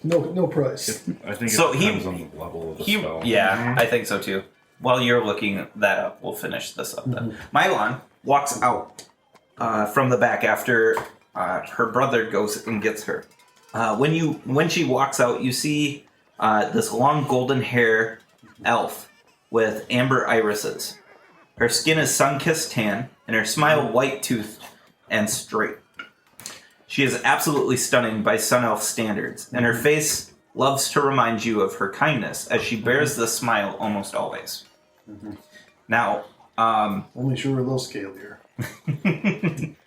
G: No price.
E: I think
C: So
E: it
C: he-
E: depends on the level of the spell.
C: Yeah, I think so too. While you're looking that up, we'll finish this up then. Mylon walks out from the back after her brother goes and gets her. When she walks out, you see this long golden hair elf with amber irises. Her skin is sun-kissed tan, and her smile white-toothed and straight. She is absolutely stunning by Sun Elf standards, and her face loves to remind you of her kindness as she bears the smile almost always. Now,
G: Only sure we're a little scalier.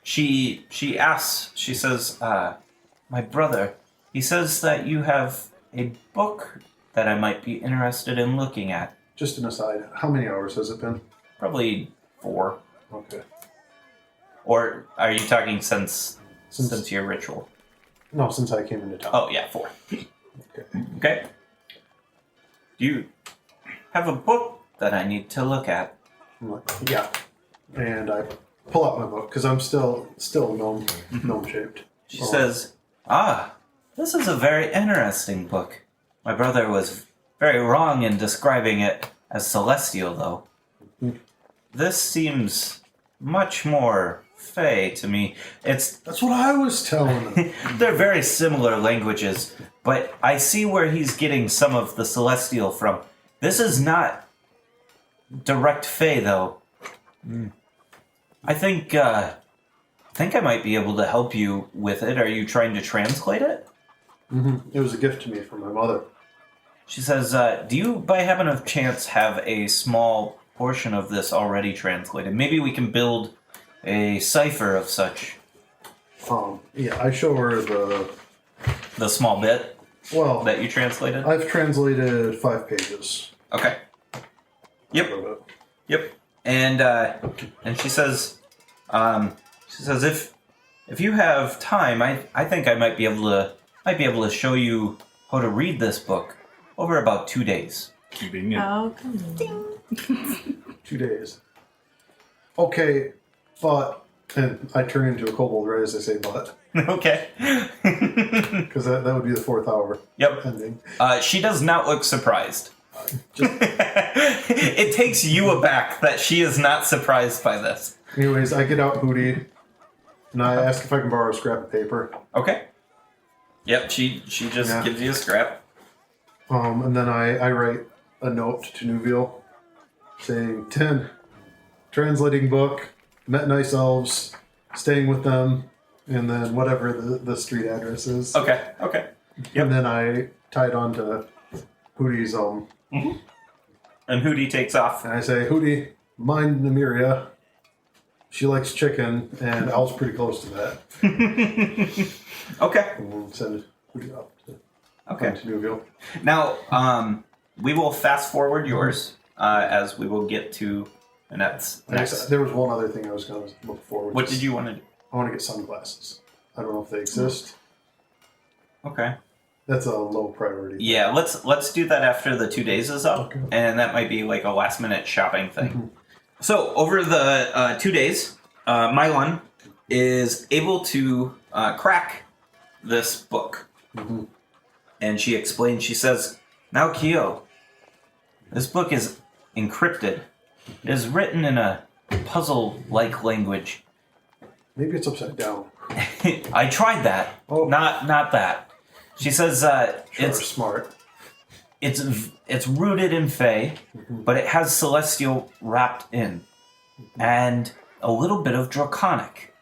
C: she asks, she says, my brother, he says that you have a book that I might be interested in looking at.
G: Just an aside, how many hours has it been?
C: Probably 4.
G: Okay.
C: Or are you talking since your ritual?
G: No, since I came into town.
C: Oh, yeah, 4.
G: Okay.
C: Okay. Do you have a book that I need to look at?
G: I'm like, yeah. And I pull out my book, because I'm still gnome-shaped.
C: She says, this is a very interesting book. My brother was very wrong in describing it as celestial, though. This seems much more Fey to me.
G: That's what I was telling them.
C: They're very similar languages, but I see where he's getting some of the celestial from. This is not direct Fey, though. I think I might be able to help you with it. Are you trying to translate it?
G: It was a gift to me from my mother.
C: She says, do you, by happen of chance, have a small portion of this already translated? Maybe we can build a cipher of such.
G: Yeah, I show her
C: The small bit
G: well,
C: that you translated?
G: I've translated 5 pages.
C: Okay. Yep. And she says, if you have time, I think I might be able to show you how to read this book over about 2 days.
E: Convenient.
F: Oh, convenient.
G: 2 days. Okay, but... And I turn into a kobold right as I say but.
C: Okay.
G: Because that would be the 4th hour.
C: Yep.
G: Ending.
C: She does not look surprised. It takes you aback that she is not surprised by this.
G: Anyways, I get out Hootie, and I ask if I can borrow a scrap of paper.
C: Okay. Yep, she just gives you a scrap.
G: And then I write a note to Nuville saying, 10, translating book, met nice elves, staying with them, and then whatever the street address is.
C: Okay. Yep.
G: And then I tie it on to Hootie's
C: And Hootie takes off.
G: and I say, Hootie, mind Nymeria. She likes chicken, and Al's pretty close to that.
C: Okay.
G: And we'll send Hootie up to Nuville.
C: Now, we will fast forward yours as we will get to Annette's next.
G: There was one other thing I was going to look for.
C: What did you want to do?
G: I want to get sunglasses. I don't know if they exist.
C: Okay.
G: That's a low priority.
C: Yeah, let's do that after the 2 days is up,
G: Okay.
C: and that might be like a last minute shopping thing. So over the 2 days, Mylon is able to crack this book, and she explains. She says, "Now, Keo, this book is encrypted. It is written in a puzzle-like language.
G: Maybe it's upside down.
C: I tried that.
G: Oh.
C: Not that." She says
G: Sure,
C: it's
G: smart.
C: it's rooted in Fey, but it has celestial wrapped in, and a little bit of draconic.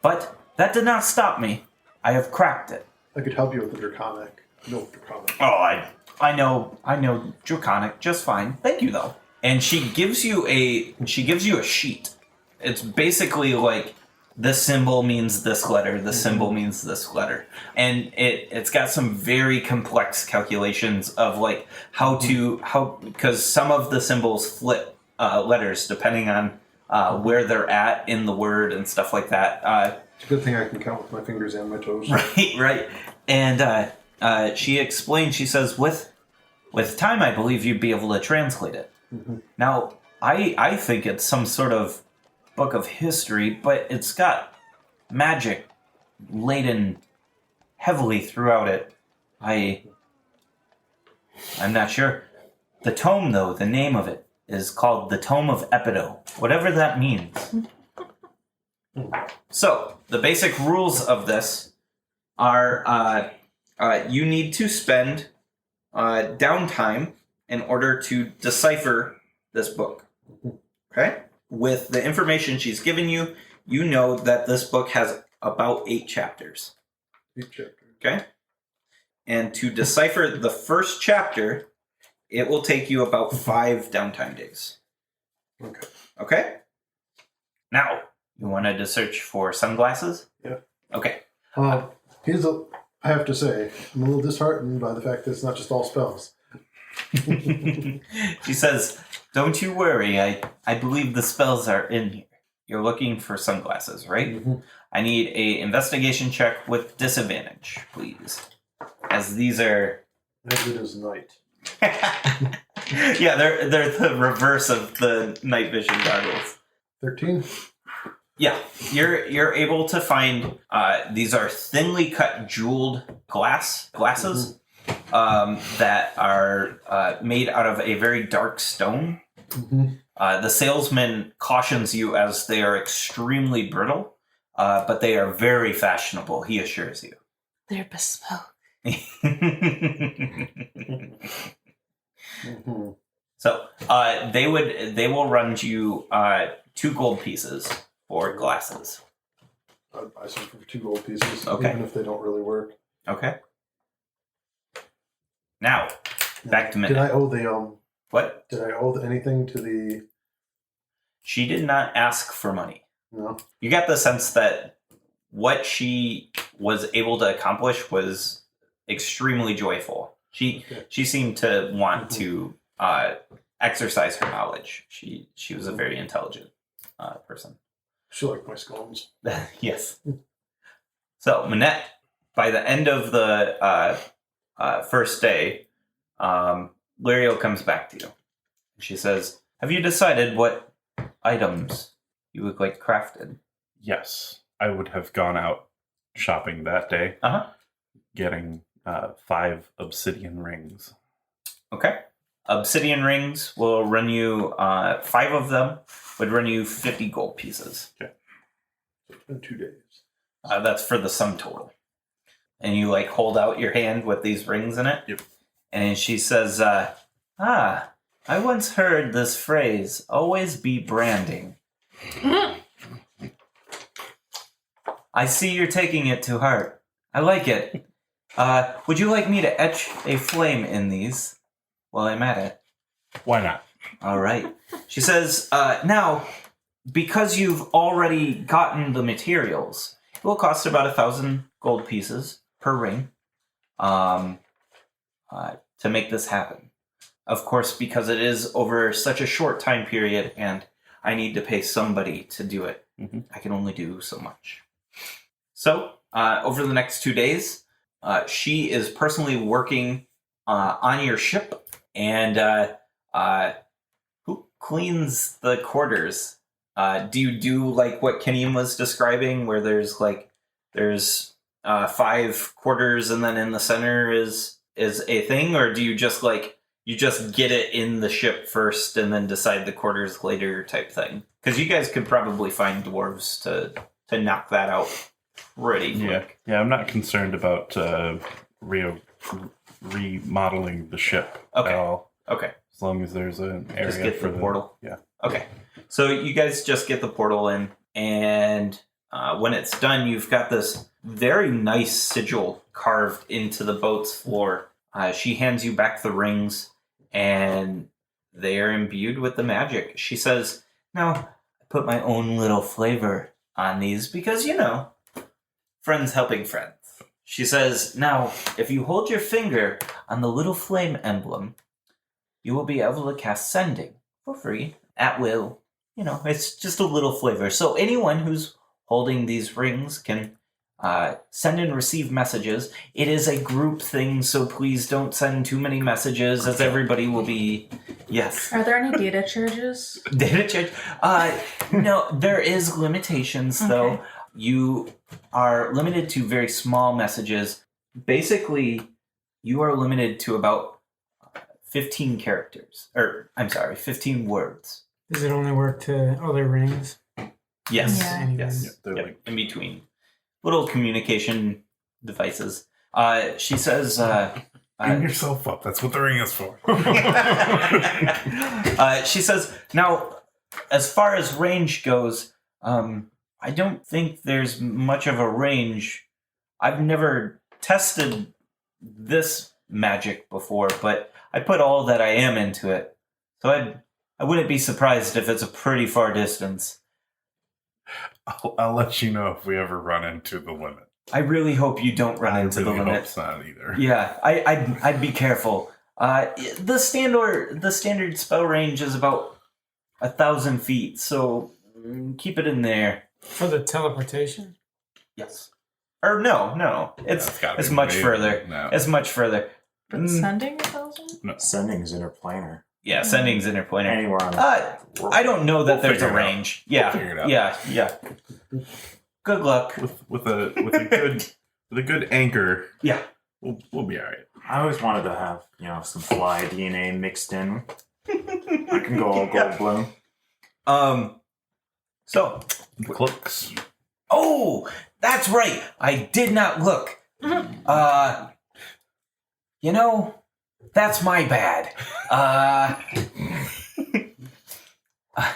C: But that did not stop me. I have cracked it.
G: I could help you with the draconic. No draconic.
C: Oh, I know draconic just fine. Thank you though. And she gives you a sheet. It's basically like this symbol means this letter, this symbol means this letter. And it's got some very complex calculations of like how because some of the symbols flip letters depending on where they're at in the word and stuff like that.
G: It's a good thing I can count with my fingers and my toes.
C: Right. And she explained, she says, with time, I believe you'd be able to translate it.
G: Mm-hmm.
C: Now, I think it's some sort of book of history, but it's got magic laden heavily throughout it. I'm not sure. The tome, though, the name of it is called the Tome of Epido, whatever that means. So, the basic rules of this are you need to spend downtime in order to decipher this book. Okay? With the information she's given you, you know that this book has about 8 chapters.
G: 8 chapters.
C: Okay? And to decipher the first chapter, it will take you about 5 downtime days.
G: Okay.
C: Okay? Now, you wanted to search for sunglasses?
G: Yeah.
C: Okay.
G: I have to say, I'm a little disheartened by the fact that it's not just all spells.
C: She says, don't you worry, I believe the spells are in here. You're looking for sunglasses, right?
G: Mm-hmm.
C: I need a investigation check with disadvantage, please. As these are...
G: As it is night.
C: Yeah, they're the reverse of the night vision goggles.
G: 13?
C: Yeah, you're able to find these are thinly cut jeweled glasses that are made out of a very dark stone.
G: Mm-hmm.
C: The salesman cautions you as they are extremely brittle, but they are very fashionable, he assures you.
F: They're bespoke.
G: Mm-hmm.
C: So they will run you 2 gold pieces for glasses.
G: I'd buy some for 2 gold pieces,
C: Okay.
G: even if they don't really work.
C: Okay. Now, back to
G: Did
C: Minute.
G: I owe the
C: What?
G: Did I owe anything to the?
C: She did not ask for money.
G: No.
C: You get the sense that what she was able to accomplish was extremely joyful. She seemed to want to exercise her knowledge. She was a very intelligent person.
G: She liked my scones.
C: Yes. So, Minette, by the end of the first day, Lirio comes back to you. She says, have you decided what items you would like crafted?
E: Yes, I would have gone out shopping that day, getting 5 obsidian rings.
C: Okay. Obsidian rings will run you, 5 of them would run you 50 gold pieces.
E: Okay.
G: It's been 2 days.
C: That's for the sum total. And you hold out your hand with these rings in it.
E: Yep.
C: And she says, I once heard this phrase, always be branding. I see you're taking it to heart. I like it. Would you like me to etch a flame in these while I'm at it?
E: Why not?
C: All right. She says, now, because you've already gotten the materials, it will cost about 1,000 gold pieces per ring to make this happen. Of course, because it is over such a short time period and I need to pay somebody to do it, I can only do so much. So, over the next 2 days, she is personally working on your ship, and who cleans the quarters? Do you do what Kenyon was describing, where there's 5 quarters and then in the center is a thing, or do you just you just get it in the ship first and then decide the quarters later type thing? Because you guys could probably find dwarves to knock that out pretty quick.
E: Yeah, I'm not concerned about remodeling the ship at all.
C: Okay.
E: As long as there's an area
C: Just get
E: for
C: the portal.
E: Yeah.
C: Okay. So you guys just get the portal in, and when it's done, you've got this very nice sigil carved into the boat's floor. She hands you back the rings, and they are imbued with the magic. She says, now, I put my own little flavor on these because, friends helping friends. She says, now, if you hold your finger on the little flame emblem, you will be able to cast Sending for free, at will, it's just a little flavor. So anyone who's holding these rings can send and receive messages. It is a group thing, so please don't send too many messages, as everybody will be... Yes.
F: Are there any data charges?
C: Data charge? No, there is limitations, though.
F: Okay.
C: You are limited to very small messages. Basically, you are limited to about 15 characters. 15 words.
B: Does it only work to other rings?
C: Yes.
F: Yeah.
C: Yes.
E: Yeah, they're
C: Yep,
E: like
C: in between. Little communication devices. She says...
E: Bring yourself up. That's what the ring is for.
C: She says, now, as far as range goes, I don't think there's much of a range. I've never tested this magic before, but I put all that I am into it. So I wouldn't be surprised if it's a pretty far distance.
E: I'll let you know if we ever run into the limit.
C: I really hope you don't run into the
E: hope
C: limit.
E: not either.
C: Yeah, I'd be careful. The standard spell range is about 1,000 feet, so keep it in there.
B: For the teleportation?
C: Yes. Or no. It's
E: gotta be
C: much
E: way
C: further.
E: now.
C: It's much further.
F: But sending 1,000?
D: Sending's interplanar.
C: Yeah, sending's interplanar.
D: Anywhere on
C: I don't know that there's a
E: figure it out.
C: range. Yeah,
E: We'll figure it out.
C: yeah. Good luck.
E: With a good anchor,
C: Yeah.
E: we'll be all right.
D: I always wanted to have, some fly DNA mixed in. I can go all Goldblum.
C: So,
E: The cloaks.
C: oh, that's right. I did not look. That's my bad.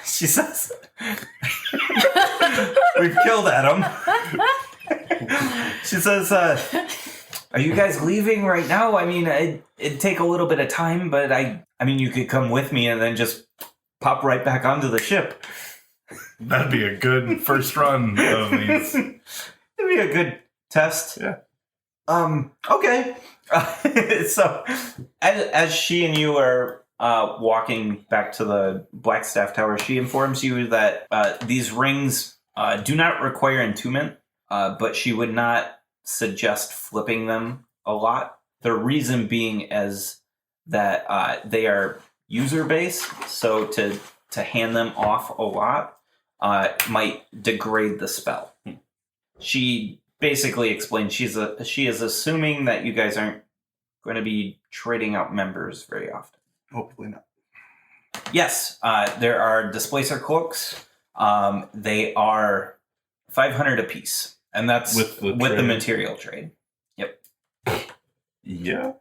C: She says, we've killed Adam. She says, are you guys leaving right now? I mean, it'd take a little bit of time, but I mean, you could come with me and then just pop right back onto the ship.
E: That'd be a good first run of these.
C: It'd be a good test.
E: Yeah.
C: Okay. So, as she and you are walking back to the Blackstaff Tower, she informs you that these rings do not require entombment, but she would not suggest flipping them a lot. The reason being is that they are user-based, so to hand them off a lot might degrade the spell. She basically explained she is assuming that you guys aren't going to be trading out members very often.
E: Hopefully not.
C: Yes, there are displacer cloaks. They are 500 apiece, and that's
E: With the
C: the
E: trade.
C: material trade. Yep.
E: Yeah.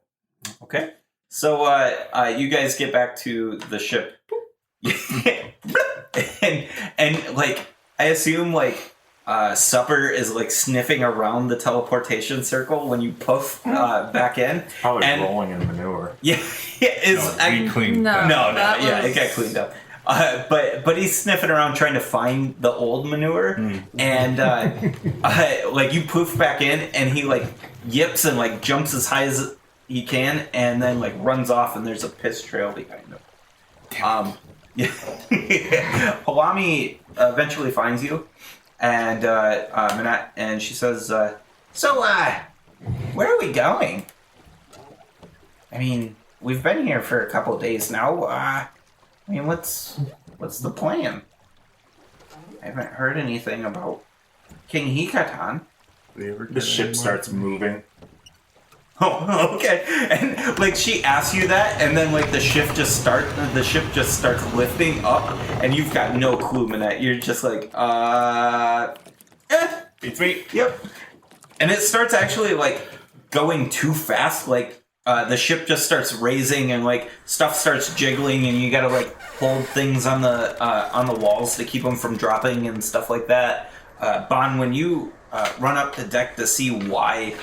C: Okay. So you guys get back to the ship, and like I assume supper is like sniffing around the teleportation circle when you poof back in.
D: Probably
C: And-
D: rolling in manure.
C: Yeah,
E: We cleaned
F: No.
E: that.
C: No,
F: that
C: yeah,
F: was-
C: it got cleaned up. But he's sniffing around trying to find the old manure, and you poof back in, and he yips and jumps as high as he can, and then runs off, and there's a piss trail behind him. Yeah. Halami eventually finds you, and Minette, and she says, "So, where are we going? I mean, we've been here for a couple of days now. I mean, what's the plan? I haven't heard anything about King Hekaton."
D: The ship starts moving.
C: Oh, okay. And she asks you that, and then the ship just starts lifting up, and you've got no clue, Minette. You're just
D: Beats me.
C: yep. And it starts actually going too fast. The ship just starts raising, and stuff starts jiggling, and you gotta hold things on the walls to keep them from dropping and stuff like that. Bon, when you run up to deck to see why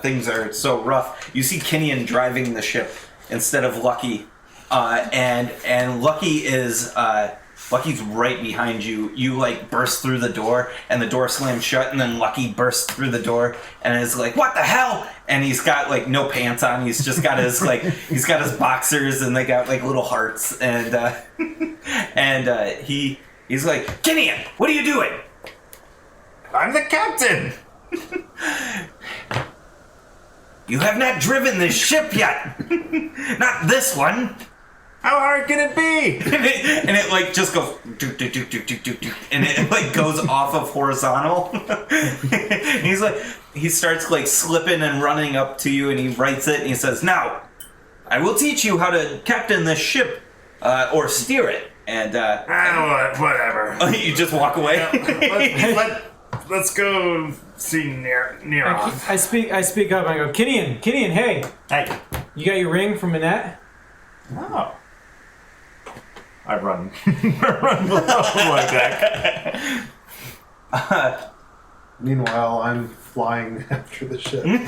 C: things are so rough, you see Kinian driving the ship instead of Lucky, and Lucky's right behind you. You burst through the door, and the door slams shut, and then Lucky bursts through the door and is like, "What the hell?" And he's got no pants on. He's just got his he's got his boxers, and they got little hearts, and he He's like, Kinian, what are you doing?
D: I'm the captain.
C: You have not driven this ship yet. Not this one.
D: How hard can it be?
C: And it like just goes do, do, do, do, do, do, do, and it like goes off of horizontal. And he's like, he starts like slipping and running up to you, and he writes it, and he says, "Now, I will teach you how to captain this ship, or steer it." And
D: whatever.
C: you just walk away.
D: Let's go see Neroth.
B: I speak up. I go, Kinian, hey,
D: Hey.
B: you got your ring from Minette?
D: No. I run. Run below my deck.
G: Meanwhile, I'm flying after the ship. Maybe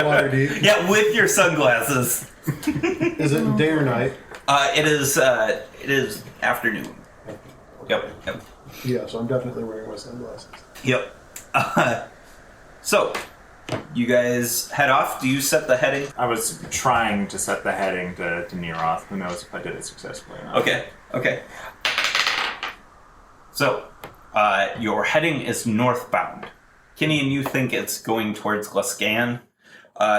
G: water deep.
C: Yeah, with your sunglasses.
G: Is it day or night?
C: It is afternoon. Yep.
G: Yeah, so I'm definitely wearing my sunglasses.
C: Yep. So, you guys head off. Do you set the heading?
D: I was trying to set the heading to Neroth. Who knows if I did it successfully or not.
C: Okay. So, your heading is northbound. Kinian, you think it's going towards Glasgan,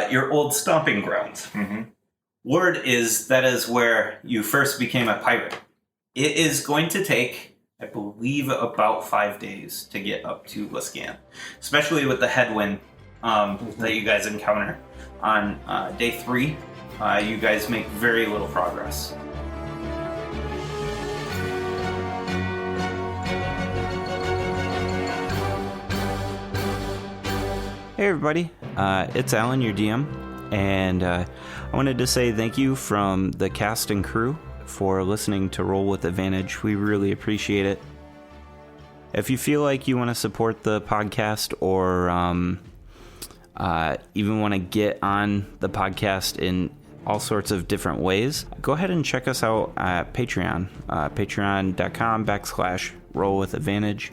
C: your old stomping grounds.
D: Mm-hmm.
C: Word is that is where you first became a pirate. It is going to take, I believe, about 5 days to get up to Glasgan, especially with the headwind that you guys encounter. On day 3, you guys make very little progress. Hey everybody, it's Alan, your DM, and I wanted to say thank you from the cast and crew for listening to Roll with Advantage. We really appreciate it. If you feel like you want to support the podcast or even want to get on the podcast in all sorts of different ways, go ahead and check us out at Patreon, patreon.com/Roll with Advantage.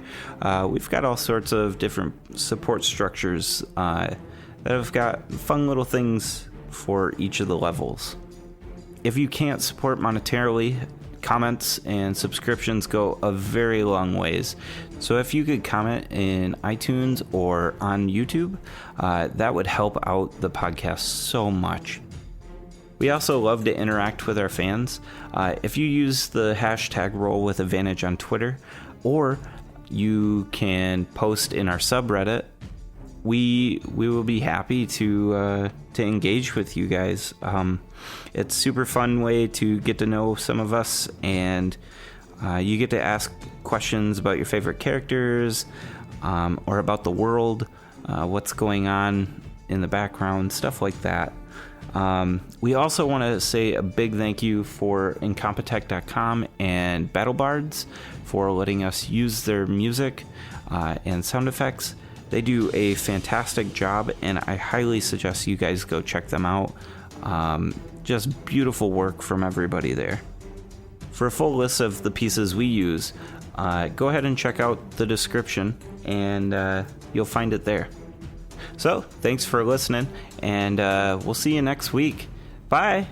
C: We've got all sorts of different support structures that have got fun little things for each of the levels. If you can't support monetarily, comments and subscriptions go a very long ways. So if you could comment in iTunes or on YouTube, that would help out the podcast so much. We also love to interact with our fans. If you use the hashtag Roll with Advantage on Twitter, or you can post in our subreddit, we will be happy to engage with you guys. It's a super fun way to get to know some of us, and you get to ask questions about your favorite characters, or about the world, what's going on in the background, stuff like that. We also want to say a big thank you for Incompetech.com and BattleBards for letting us use their music and sound effects. They do a fantastic job, and I highly suggest you guys go check them out. Just beautiful work from everybody there. For a full list of the pieces we use, go ahead and check out the description, and you'll find it there. So, thanks for listening, and we'll see you next week. Bye!